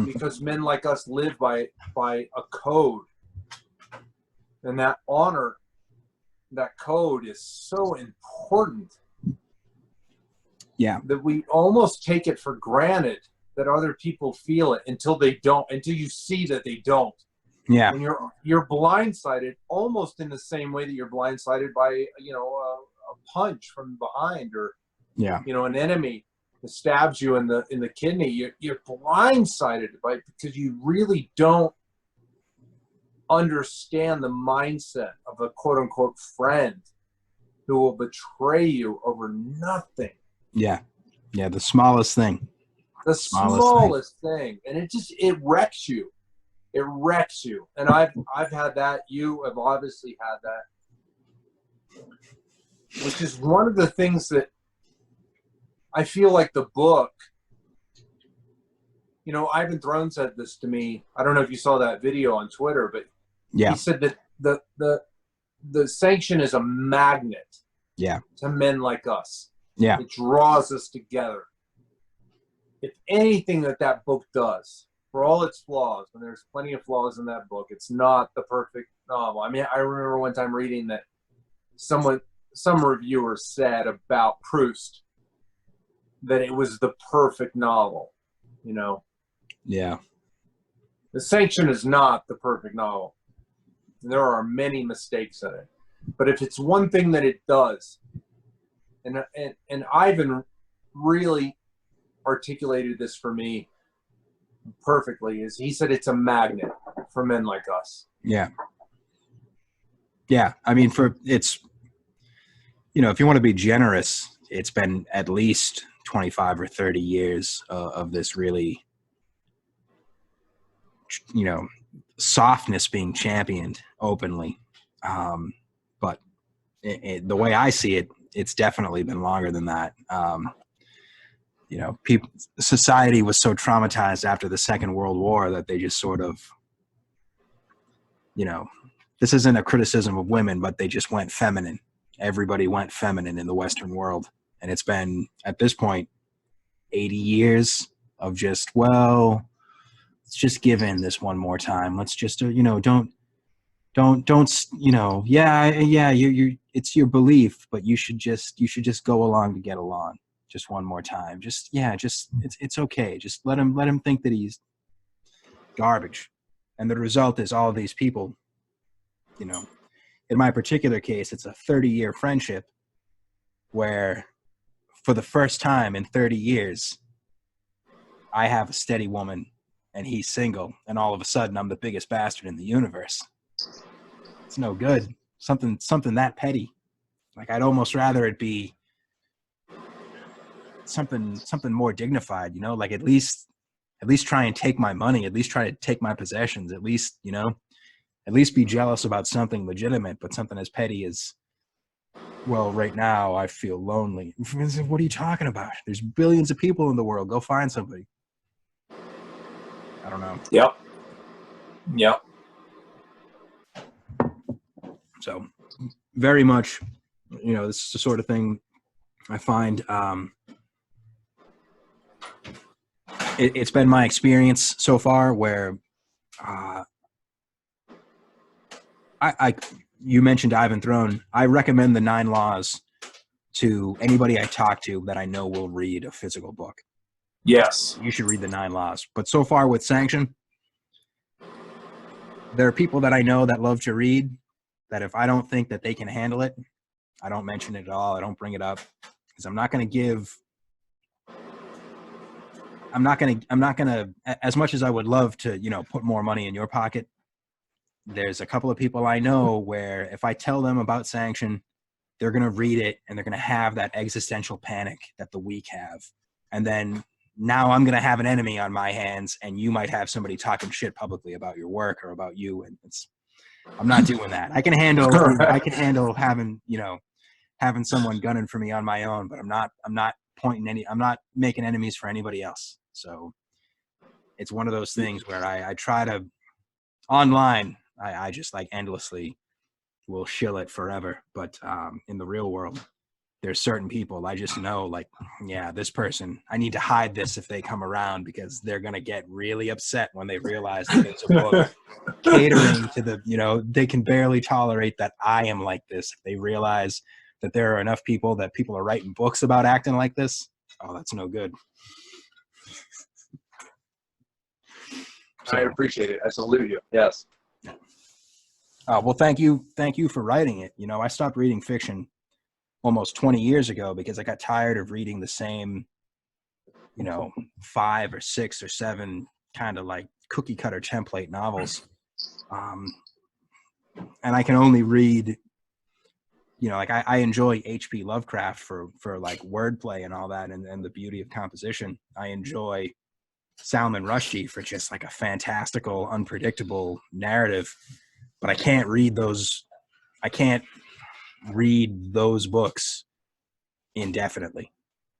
because men like us live by a code, and that honor, that code is so important. Yeah, that we almost take it for granted that other people feel it until they don't, until you see that they don't. Yeah. And you're blindsided almost in the same way that you're blindsided by, you know, a punch from behind, or, yeah, you know, an enemy that stabs you in the kidney. You're blindsided by it because you really don't understand the mindset of a quote unquote friend who will betray you over nothing. Yeah. Yeah. The smallest thing. The smallest thing. And it wrecks you. It wrecks you. And I've had that. You have obviously had that. Which is one of the things that I feel like the book, you know, Ivan Throne said this to me. I don't know if you saw that video on Twitter, but yeah, he said that the Sanction is a magnet, yeah, to men like us. yeah. It draws us together. if anything that book does, for all its flaws, and there's plenty of flaws in that book, it's not the perfect novel. I mean, I remember one time reading that some reviewer said about Proust that it was the perfect novel, you know. Yeah. The Sanction is not the perfect novel. There are many mistakes in it. But if it's one thing that it does, and Ivan really articulated this for me perfectly, is he said it's a magnet for men like us. Yeah. Yeah. I mean, it's, you know, if you want to be generous, it's been at least 25 or 30 years of this really, you know, softness being championed openly. But the way I see it, it's definitely been longer than that. You know, society was so traumatized after the Second World War that they just sort of, you know, this isn't a criticism of women, but they just went feminine. Everybody went feminine in the Western world. And it's been, at this point, 80 years of just, well, let's just give in this one more time. Let's just, you know, don't, you know, you it's your belief, but you should just go along to get along. Just one more time. It's okay. Just let him think that he's garbage. And the result is all these people, you know, in my particular case, it's a 30-year friendship where for the first time in 30 years, I have a steady woman and he's single. And all of a sudden I'm the biggest bastard in the universe. It's no good. Something that petty. Like, I'd almost rather it be something more dignified, you know, like at least try and take my money, at least try to take my possessions, at least, you know, at least be jealous about something legitimate, but something as petty as, well, right now I feel lonely. What are you talking about? There's billions of people in the world. Go find somebody. I don't know. Yep. So very much, you know, this is the sort of thing I find, it's been my experience so far where you mentioned Ivan Throne. I recommend the 9 Laws to anybody I talk to that I know will read a physical book. Yes. You should read the 9 Laws. But so far with Sanction, there are people that I know that love to read that if I don't think that they can handle it, I don't mention it at all. I don't bring it up because I'm not going to, as much as I would love to, you know, put more money in your pocket, there's a couple of people I know where if I tell them about Sanction, they're going to read it and they're going to have that existential panic that the weak have. And then now I'm going to have an enemy on my hands, and you might have somebody talking shit publicly about your work or about you. And I'm not doing that. I can handle having, you know, having someone gunning for me on my own, but I'm not making enemies for anybody else. So it's one of those things where I try to online, I just like endlessly will shill it forever. But in the real world, there's certain people I just know, like, yeah, this person, I need to hide this if they come around because they're going to get really upset when they realize that there's a book catering to the, you know, they can barely tolerate that I am like this. If they realize that there are enough people that people are writing books about acting like this, oh, that's no good. So, I appreciate it. I salute you. Yes. Well, thank you for writing it. You know, I stopped reading fiction almost 20 years ago because I got tired of reading the same, you know, 5 or 6 or 7 kind of like cookie cutter template novels. And I can only read, you know, like I enjoy H.P. Lovecraft for like wordplay and all that and the beauty of composition. I enjoy Salman Rushdie for just like a fantastical, unpredictable narrative, but I can't read those books indefinitely.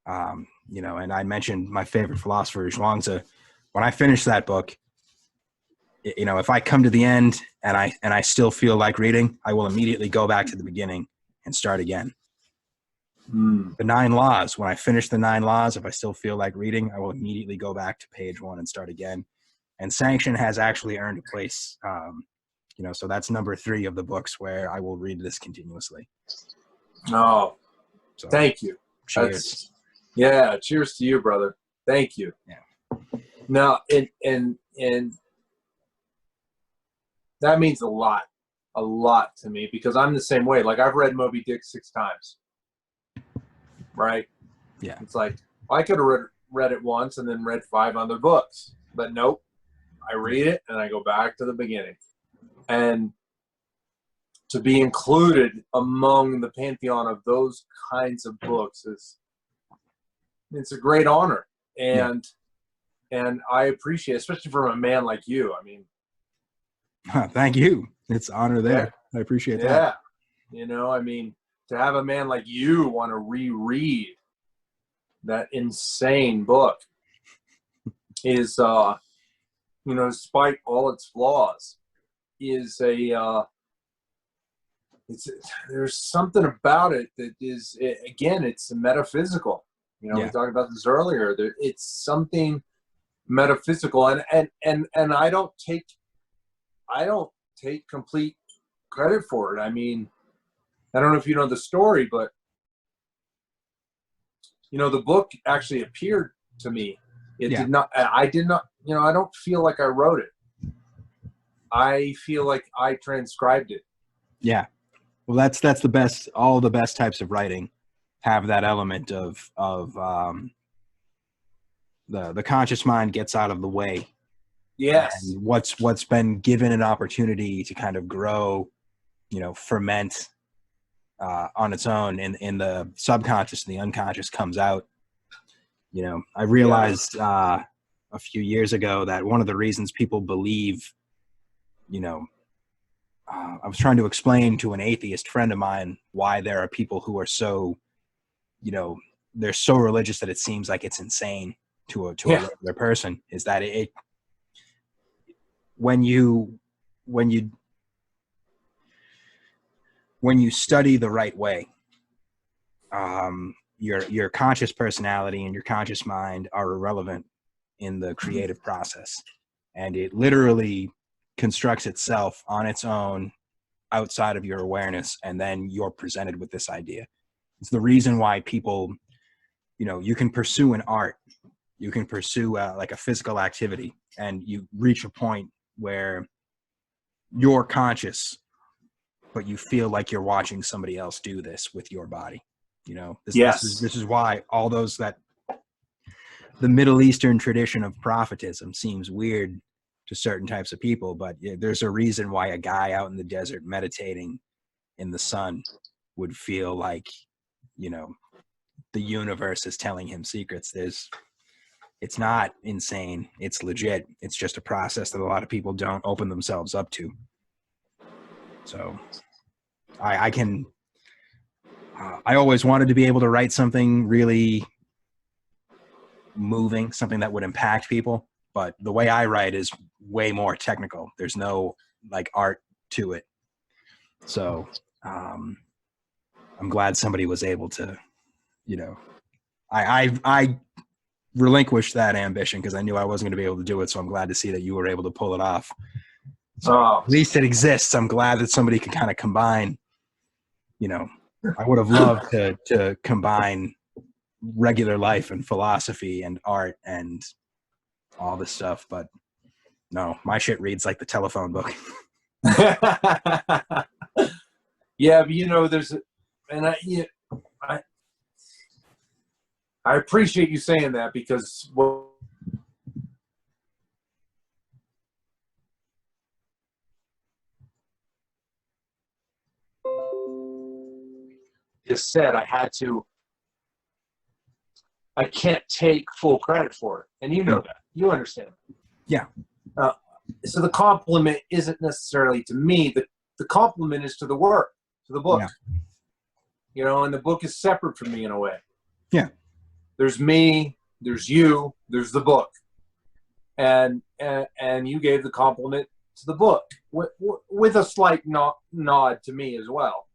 You know, and I mentioned my favorite philosopher, Zhuangzi. When I finish that book, you know, if I come to the end and I still feel like reading, I will immediately go back to the beginning and start again. The 9 Laws. When I finish the 9 Laws, if I still feel like reading, I will immediately go back to page 1 and start again. And Sanction has actually earned a place. You know, so that's number 3 of the books where I will read this continuously. Oh, so, thank you. Cheers. Yeah, cheers to you, brother. Thank you. Yeah. No, and that means a lot to me, because I'm the same way. Like, I've read Moby Dick 6 times, right? Yeah. It's like, I could have read it once and then read 5 other books, but nope. I read it and I go back to the beginning. And to be included among the pantheon of those kinds of books it's a great honor. And I appreciate it, especially from a man like you. I mean, thank you. It's an honor there. I appreciate that. Yeah. You know, I mean, to have a man like you want to reread that insane book is, you know, despite all its flaws, is there's something about it that is, again, it's metaphysical. You know, we talked about this earlier. It's something metaphysical, and I don't take complete credit for it. I mean, I don't know if you know the story, but you know, the book actually appeared to me. It did not. I did not. You know, I don't feel like I wrote it. I feel like I transcribed it. Yeah. Well, that's the best. All the best types of writing have that element of the conscious mind gets out of the way. Yes. And what's been given an opportunity to kind of grow, you know, ferment on its own in the subconscious and the unconscious comes out. You know, I realized a few years ago that one of the reasons people believe, you know, I was trying to explain to an atheist friend of mine why there are people who are so, you know, they're so religious that it seems like it's insane to a regular person, is that when you study the right way, your conscious personality and your conscious mind are irrelevant in the creative process, and it literally constructs itself on its own outside of your awareness, and then you're presented with this idea. It's the reason why people, you know, you can pursue an art, you can pursue like a physical activity, and you reach a point where you're conscious, but you feel like you're watching somebody else do this with your body. You know, this is why all those that the Middle Eastern tradition of prophetism seems weird to certain types of people, but there's a reason why a guy out in the desert meditating in the sun would feel like, you know, the universe is telling him secrets. It's not insane. It's legit. It's just a process that a lot of people don't open themselves up to. So I always wanted to be able to write something really moving, something that would impact people. But the way I write is way more technical. There's no like art to it. So I'm glad somebody was able to, you know, I relinquished that ambition because I knew I wasn't going to be able to do it. So I'm glad to see that you were able to pull it off. So at least it exists. I'm glad that somebody could kind of combine, you know, I would have loved to combine regular life and philosophy and art and all this stuff, but no, my shit reads like the telephone book. Yeah, but you know, I appreciate you saying that, because just said, I can't take full credit for it, and you know that, you understand. Yeah. So the compliment isn't necessarily to me. The compliment is to the work, to the book. Yeah. You know, and the book is separate from me in a way. Yeah. There's me, there's you, there's the book, and you gave the compliment to the book with a slight nod to me as well.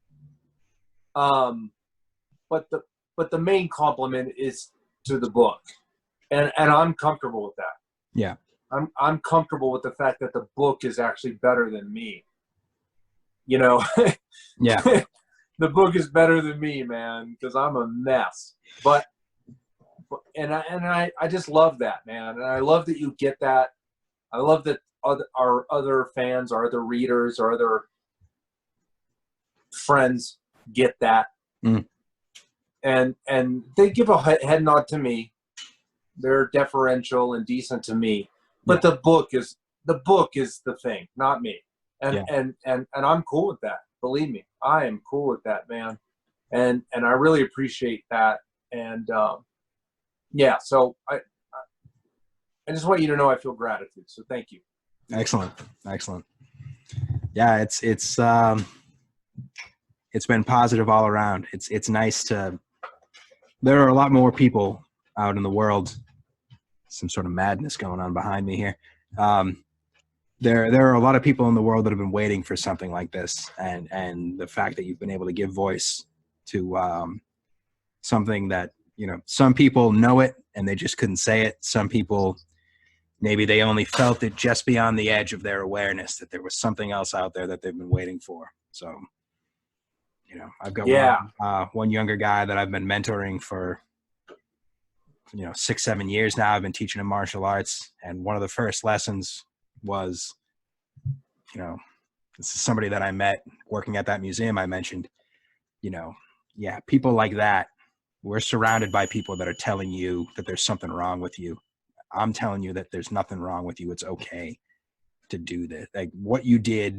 But but the main compliment is to the book, and I'm comfortable with that. Yeah. I'm comfortable with the fact that the book is actually better than me. You know, Yeah. the book is better than me, man, because I'm a mess. But I just love that, man, and I love that you get that. I love that our other fans, our other readers, our other friends get that, and they give a head nod to me. They're deferential and decent to me, but the book is the thing, not me. And I'm cool with that. Believe me, I am cool with that, man. And I really appreciate that. And yeah, so I just want you to know I feel gratitude. So thank you. Excellent. Yeah, it's been positive all around. It's nice to. There are a lot more people out in the world. Some sort of madness going on behind me here. There are a lot of people in the world that have been waiting for something like this, and the fact that you've been able to give voice to something that, you know, some people know it and they just couldn't say it. Some people, maybe they only felt it just beyond the edge of their awareness that there was something else out there that they've been waiting for. So, you know, I've got one younger guy that I've been mentoring for, 6-7 years now. I've been teaching him martial arts, and one of the first lessons was, this is somebody that I met working at that museum I mentioned. People like that. We're surrounded by people that are telling you that there's something wrong with you. I'm telling you that there's nothing wrong with you. It's okay to do this. Like, what you did,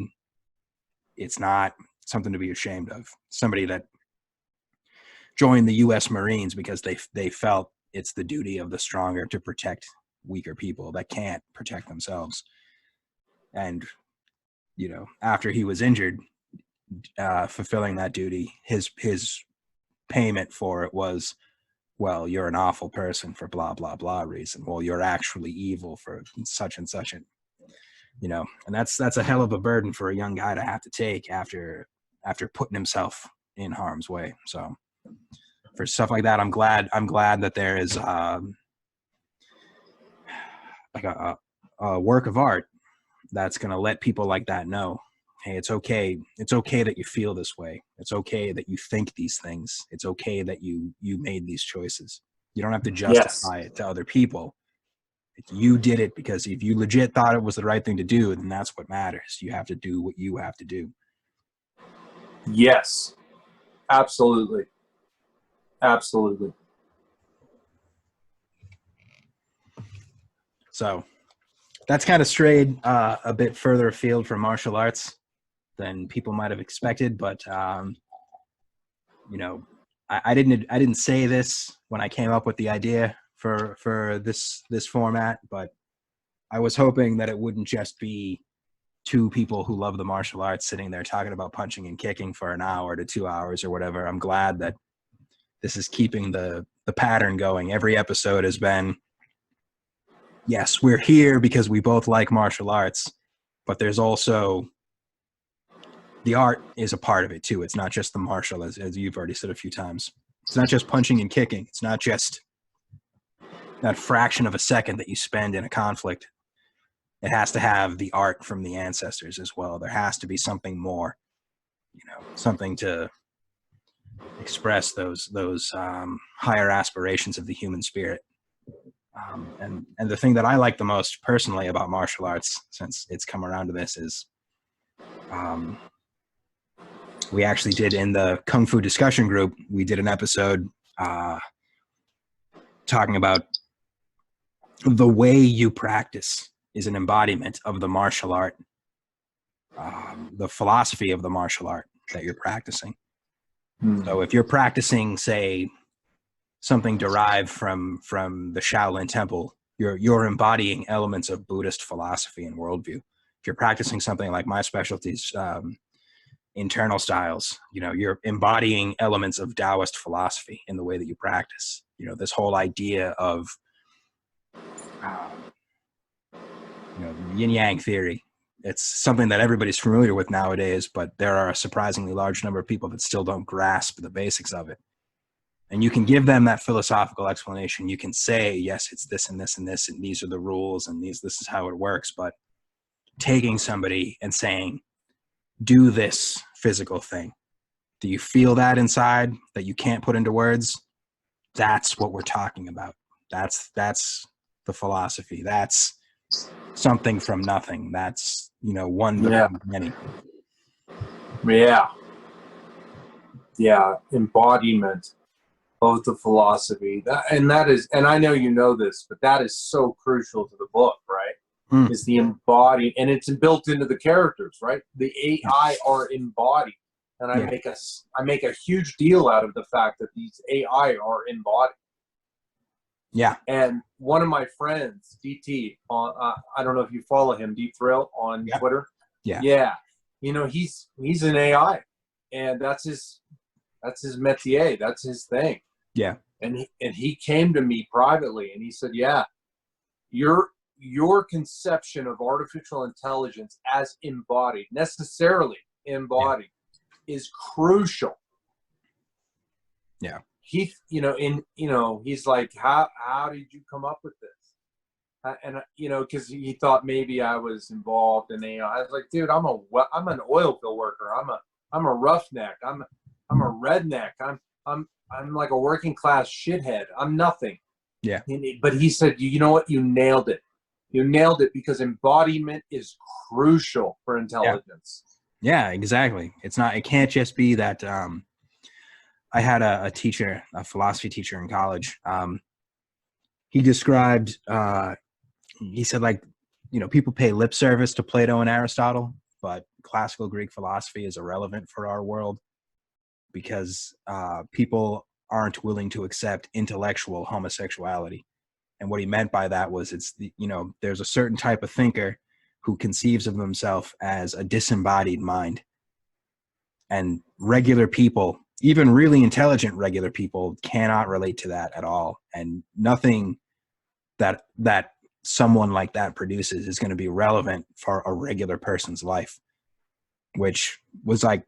it's not something to be ashamed of. Somebody that joined the U.S. Marines because they felt it's the duty of the stronger to protect weaker people that can't protect themselves. And, after he was injured, fulfilling that duty, his payment for it was, well, you're an awful person for blah, blah, blah reason. Well, you're actually evil for such and such. And, and that's a hell of a burden for a young guy to have to take after putting himself in harm's way. So for stuff like that, I'm glad that there is like a work of art that's going to let people like that know, hey, it's okay. It's okay that you feel this way. It's okay that you think these things. It's okay that you made these choices. You don't have to justify it to other people. You did it because if you legit thought it was the right thing to do, then that's what matters. You have to do what you have to do. Yes, absolutely. Absolutely. So that's kind of strayed a bit further afield from martial arts than people might have expected, but I didn't say this when I came up with the idea for this format, but I was hoping that it wouldn't just be two people who love the martial arts sitting there talking about punching and kicking for an hour to 2 hours or whatever. I'm glad that this is keeping the pattern going. Every episode has been, yes, we're here because we both like martial arts, but there's also the art is a part of it too. It's not just the martial, as you've already said a few times. It's not just punching and kicking. It's not just that fraction of a second that you spend in a conflict. It has to have the art from the ancestors as well. There has to be something more, something to express those higher aspirations of the human spirit. And the thing that I like the most personally about martial arts, since it's come around to this, is we actually did in the Kung Fu discussion group, we did an episode talking about the way you practice is an embodiment of the martial art, the philosophy of the martial art that you're practicing. So if you're practicing, say, something derived from the Shaolin Temple, you're embodying elements of Buddhist philosophy and worldview. If you're practicing something like my specialties, internal styles, you're embodying elements of Taoist philosophy in the way that you practice. This whole idea of yin yang theory. It's something that everybody's familiar with nowadays, but there are a surprisingly large number of people that still don't grasp the basics of it. And you can give them that philosophical explanation. You can say, yes, it's this and this and this, and these are the rules, and this is how it works. But taking somebody and saying, do this physical thing. Do you feel that inside that you can't put into words? That's what we're talking about. That's the philosophy. That's something from nothing. That's, one becomes many. Yeah. Yeah. Embodiment of the philosophy. And I know you know this, but that is so crucial to the book, right? Is the embodied, and it's built into the characters, right? The AI are embodied. And I make a huge deal out of the fact that these AI are embodied. Yeah. And one of my friends, DT, I don't know if you follow him, D Thrill on Twitter. Yeah. Yeah. He's an AI, and that's his métier. That's his thing. Yeah. And he came to me privately and he said, yeah, your conception of artificial intelligence as embodied, necessarily embodied, is crucial. Yeah. He's like, how did you come up with this? And because he thought maybe I was involved in AI. I was like, dude, I'm an oil field worker. I'm a roughneck. I'm a redneck. I'm like a working class shithead. I'm nothing. Yeah. But he said, you know what? You nailed it. You nailed it, because embodiment is crucial for intelligence. Yeah, exactly. It can't just be that. I had a teacher, a philosophy teacher in college. He described, he said, like, people pay lip service to Plato and Aristotle, but classical Greek philosophy is irrelevant for our world because people aren't willing to accept intellectual homosexuality. And what he meant by that was there's a certain type of thinker who conceives of himself as a disembodied mind. And regular people, even really intelligent regular people, cannot relate to that at all. And nothing that someone like that produces is going to be relevant for a regular person's life, which was like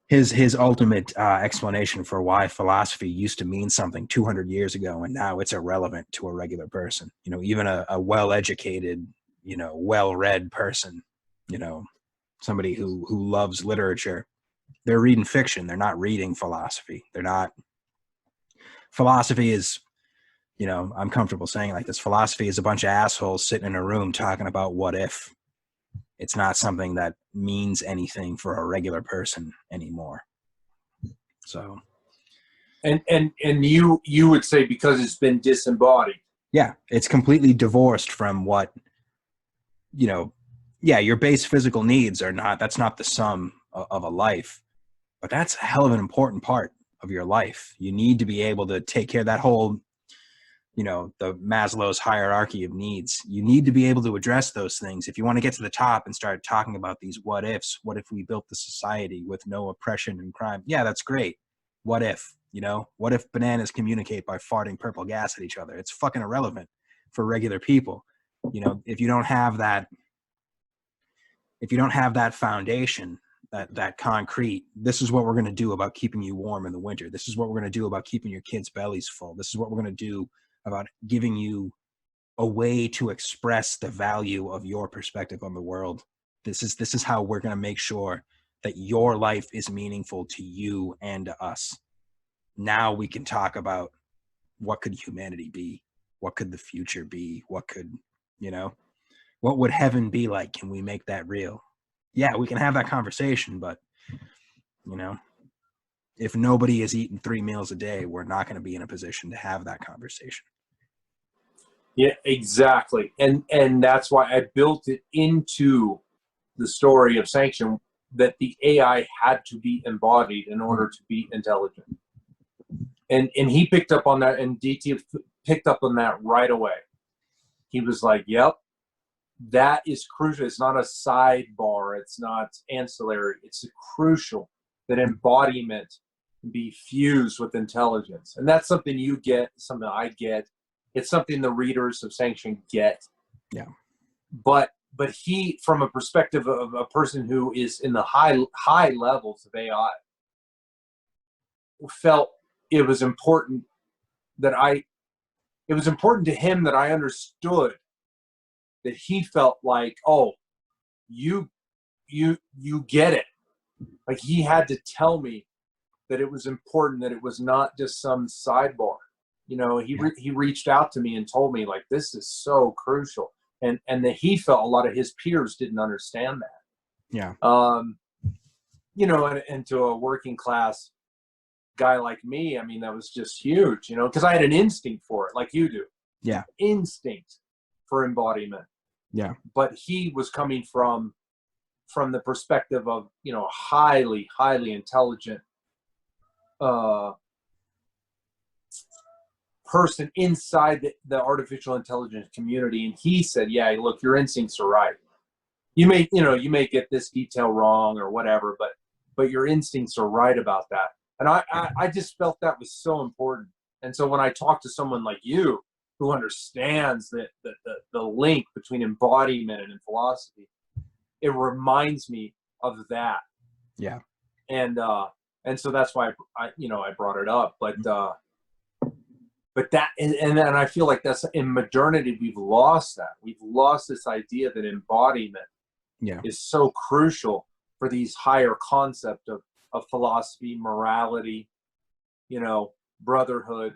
his ultimate explanation for why philosophy used to mean something 200 years ago, and now it's irrelevant to a regular person. Even a well-educated, well-read person, somebody who loves literature, they're reading fiction. They're not reading philosophy. Philosophy is, I'm comfortable saying like this, philosophy is a bunch of assholes sitting in a room talking about what if. It's not something that means anything for a regular person anymore. So. And you would say because it's been disembodied. Yeah, it's completely divorced from what, your base physical needs are not, that's not the sum of a life, but that's a hell of an important part of your life. You need to be able to take care of that whole, the Maslow's hierarchy of needs. You need to be able to address those things. If you want to get to the top and start talking about these what ifs, what if we built the society with no oppression and crime? Yeah, that's great. What if, what if bananas communicate by farting purple gas at each other? It's fucking irrelevant for regular people. If you don't have that foundation, that concrete, this is what we're going to do about keeping you warm in the winter. This is what we're going to do about keeping your kids' bellies full. This is what we're going to do about giving you a way to express the value of your perspective on the world. This is how we're going to make sure that your life is meaningful to you and to us. Now we can talk about what could humanity be? What could the future be? What could, what would heaven be like? Can we make that real? Yeah, we can have that conversation, but, if nobody is eating 3 meals a day, we're not going to be in a position to have that conversation. Yeah, exactly. And that's why I built it into the story of Sanction, that the AI had to be embodied in order to be intelligent. And he picked up on that, and DT picked up on that right away. He was like, yep, that is crucial. It's not a sidebar. It's not ancillary. It's crucial that embodiment be fused with intelligence. And that's something you get, something I get. It's something the readers of Sanction get. Yeah. But he, from a perspective of a person who is in the high levels of AI, felt it was important it was important to him that I understood that he felt like, oh, you get it. Like, he had to tell me that it was important, that it was not just some sidebar. You know, he reached out to me and told me, like, this is so crucial. And that he felt a lot of his peers didn't understand that. Yeah. You know, and to a working class guy like me, I mean, that was just huge, you know, because I had an instinct for it, like you do. Yeah. Instinct for embodiment. Yeah. But he was coming from the perspective of, you know, highly, highly intelligent person inside the artificial intelligence community. And he said, yeah, look, your instincts are right. You may get this detail wrong or whatever, but your instincts are right about that. And I just felt that was so important. And so when I talk to someone like you who understands the link between embodiment and philosophy, it reminds me of that. Yeah. And so that's why I brought it up. But that, and I feel like that's, in modernity, we've lost that. We've lost this idea that embodiment is so crucial for these higher concepts of philosophy, morality, you know, brotherhood,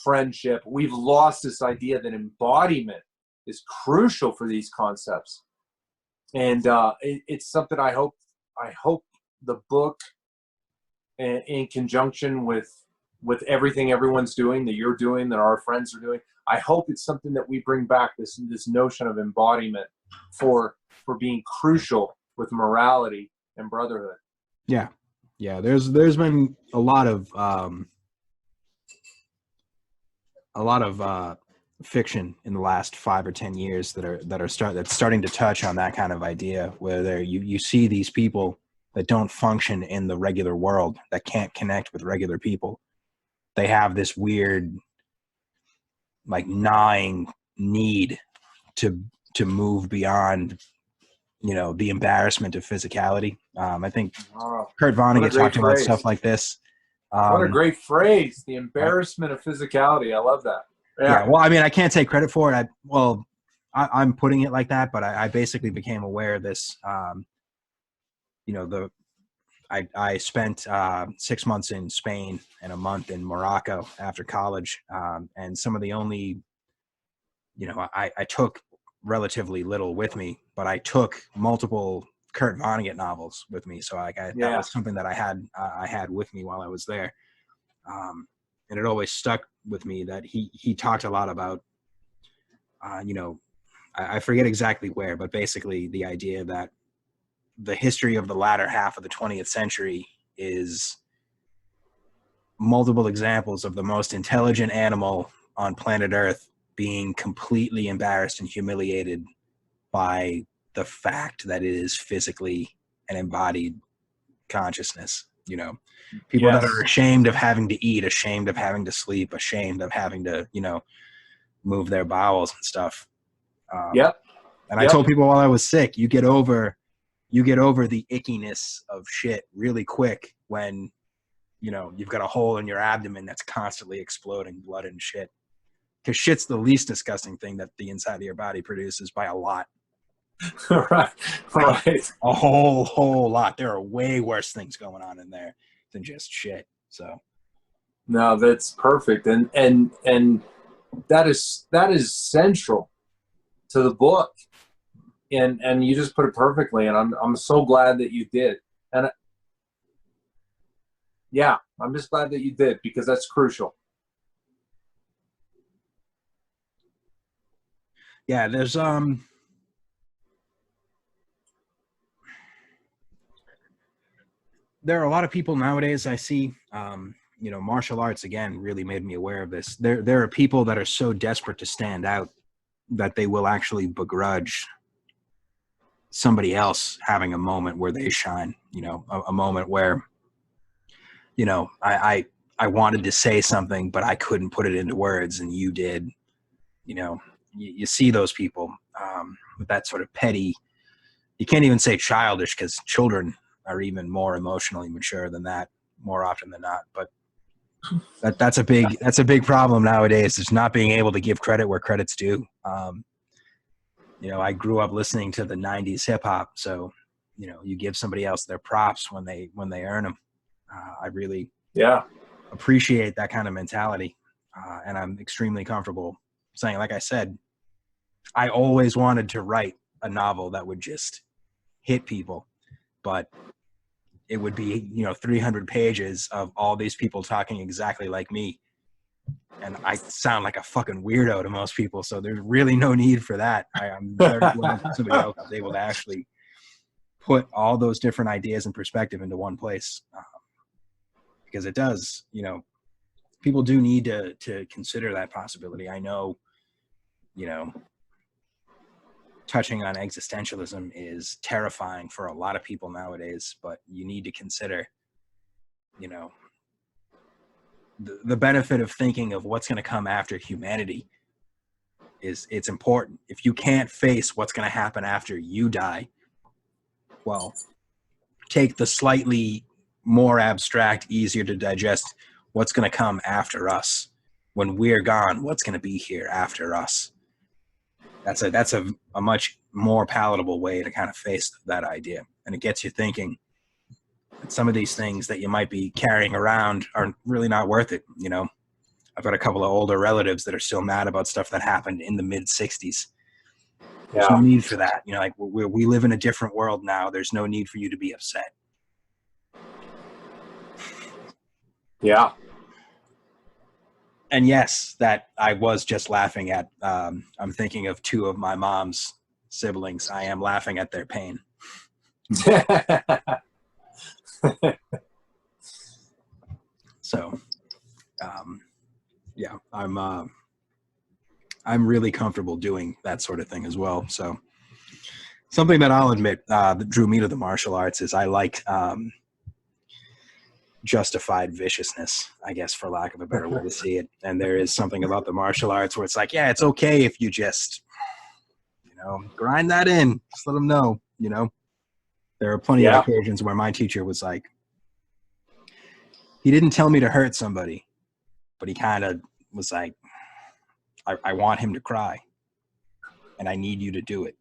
friendship. We've lost this idea that embodiment is crucial for these concepts. And it's something I hope the book, in conjunction with everything everyone's doing, that you're doing, that our friends are doing, I hope it's something that we bring back, this notion of embodiment for being crucial with morality and brotherhood. Yeah. Yeah. There's been a lot of fiction in the last 5 or 10 years that's starting to touch on that kind of idea, where you see these people that don't function in the regular world, that can't connect with regular people. They have this weird, like, gnawing need to move beyond, you know, the embarrassment of physicality. I think Kurt Vonnegut talked about stuff like this. What a great phrase, the embarrassment of physicality. I love that. Yeah. Well, I mean, I can't take credit for it. I'm putting it like that, but I basically became aware of this. You know, I spent 6 months in Spain and a month in Morocco after college. And some of the only, you know, I took relatively little with me, but I took multiple Kurt Vonnegut novels with me. So that was something that I had with me while I was there. And it always stuck with me that he talked a lot about, you know, I forget exactly where, but basically the idea that the history of the latter half of the 20th century is multiple examples of the most intelligent animal on planet Earth being completely embarrassed and humiliated by the fact that it is physically an embodied consciousness. You know, people that are ashamed of having to eat, ashamed of having to sleep, ashamed of having to, you know, move their bowels and stuff. And I told people while I was sick, you get over the ickiness of shit really quick when, you know, you've got a hole in your abdomen that's constantly exploding blood and shit. Because shit's the least disgusting thing that the inside of your body produces by a lot. Right. A whole lot. There are way worse things going on in there than just shit. So, no, that's perfect, and that is central to the book, and you just put it perfectly, and I'm so glad that you did, and I'm just glad that you did, because that's crucial. Yeah, there's there are a lot of people nowadays I see, you know, martial arts, again, really made me aware of this. There are people that are so desperate to stand out that they will actually begrudge somebody else having a moment where they shine, you know, a moment where, you know, I wanted to say something, but I couldn't put it into words, and you did. You know, you see those people with that sort of petty, you can't even say childish, because children are even more emotionally mature than that more often than not. But That's a big problem nowadays, is not being able to give credit where credit's due. I grew up listening to the 90s hip hop, so you give somebody else their props when they earn them. I really appreciate that kind of mentality, and I'm extremely comfortable saying, like I said, I always wanted to write a novel that would just hit people, but it would be 300 pages of all these people talking exactly like me, and I sound like a fucking weirdo to most people, so there's really no need for that. I'm very glad that somebody else is able to actually put all those different ideas and perspective into one place, because it does, people do need to consider that possibility. I know, touching on existentialism is terrifying for a lot of people nowadays, but you need to consider, the benefit of thinking of what's going to come after humanity it's important. If you can't face what's going to happen after you die, well, take the slightly more abstract, easier to digest, what's going to come after us. When we're gone, what's going to be here after us? That's a much more palatable way to kind of face that idea. And it gets you thinking that some of these things that you might be carrying around are really not worth it. I've got a couple of older relatives that are still mad about stuff that happened in the mid 60s. There's no need for that. Like we live in a different world now. There's no need for you to be upset. Yeah. And yes, that I was just laughing at. I'm thinking of two of my mom's siblings. I am laughing at their pain. So, yeah, I'm really comfortable doing that sort of thing as well. So, something that I'll admit that drew me to the martial arts is I like justified viciousness, I guess, for lack of a better way to see it. And there is something about the martial arts where it's like, yeah, it's okay if you just, grind that in. Just let them know, There are plenty of occasions where my teacher was like, he didn't tell me to hurt somebody, but he kind of was like, I want him to cry, and I need you to do it.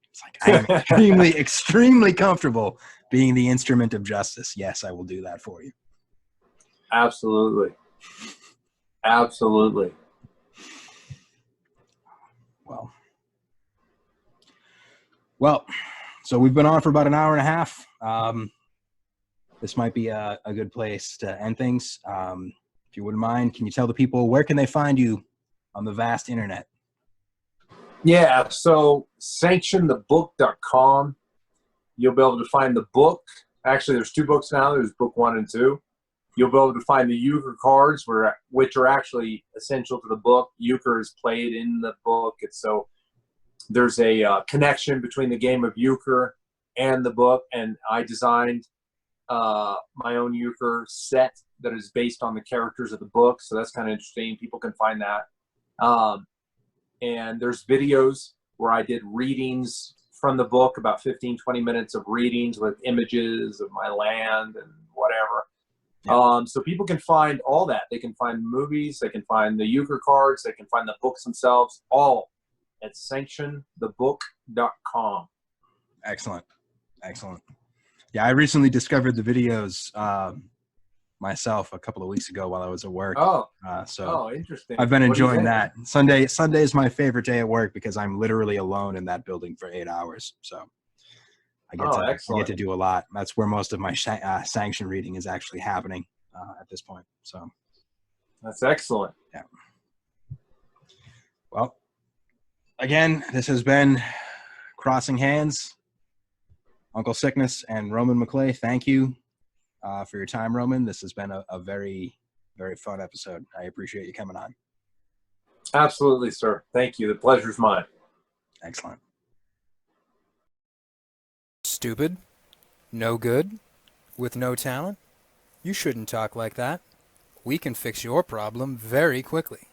It's like, I am extremely, extremely comfortable being the instrument of justice. Yes, I will do that for you. Absolutely. Absolutely. Well, so we've been on for about an hour and a half. This might be a good place to end things. If you wouldn't mind, can you tell the people where can they find you on the vast internet? Yeah, so sanctionthebook.com. You'll be able to find the book. Actually, there's 2 books now. There's book 1 and 2. You'll be able to find the euchre cards, which are actually essential to the book. Euchre is played in the book. So there's a connection between the game of euchre and the book, and I designed my own euchre set that is based on the characters of the book, so that's kind of interesting. People can find that. And there's videos where I did readings from the book, about 15, 20 minutes of readings with images of my land and whatever. Yeah. So people can find all that. They can find movies, they can find the euchre cards, they can find the books themselves, all at sanctionthebook.com. Excellent. Yeah, I recently discovered the videos myself a couple of weeks ago while I was at work. So interesting. I've been enjoying that. Sunday is my favorite day at work because I'm literally alone in that building for 8 hours. So I get to do a lot. That's where most of my sanction reading is actually happening at this point. So that's excellent. Yeah. Well, again, this has been Crossing Hands. Uncle Sickness and Roman McClay, thank you for your time, Roman. This has been a very, very fun episode. I appreciate you coming on. Absolutely, sir. Thank you. The pleasure's mine. Excellent. Stupid? No good? With no talent? You shouldn't talk like that. We can fix your problem very quickly.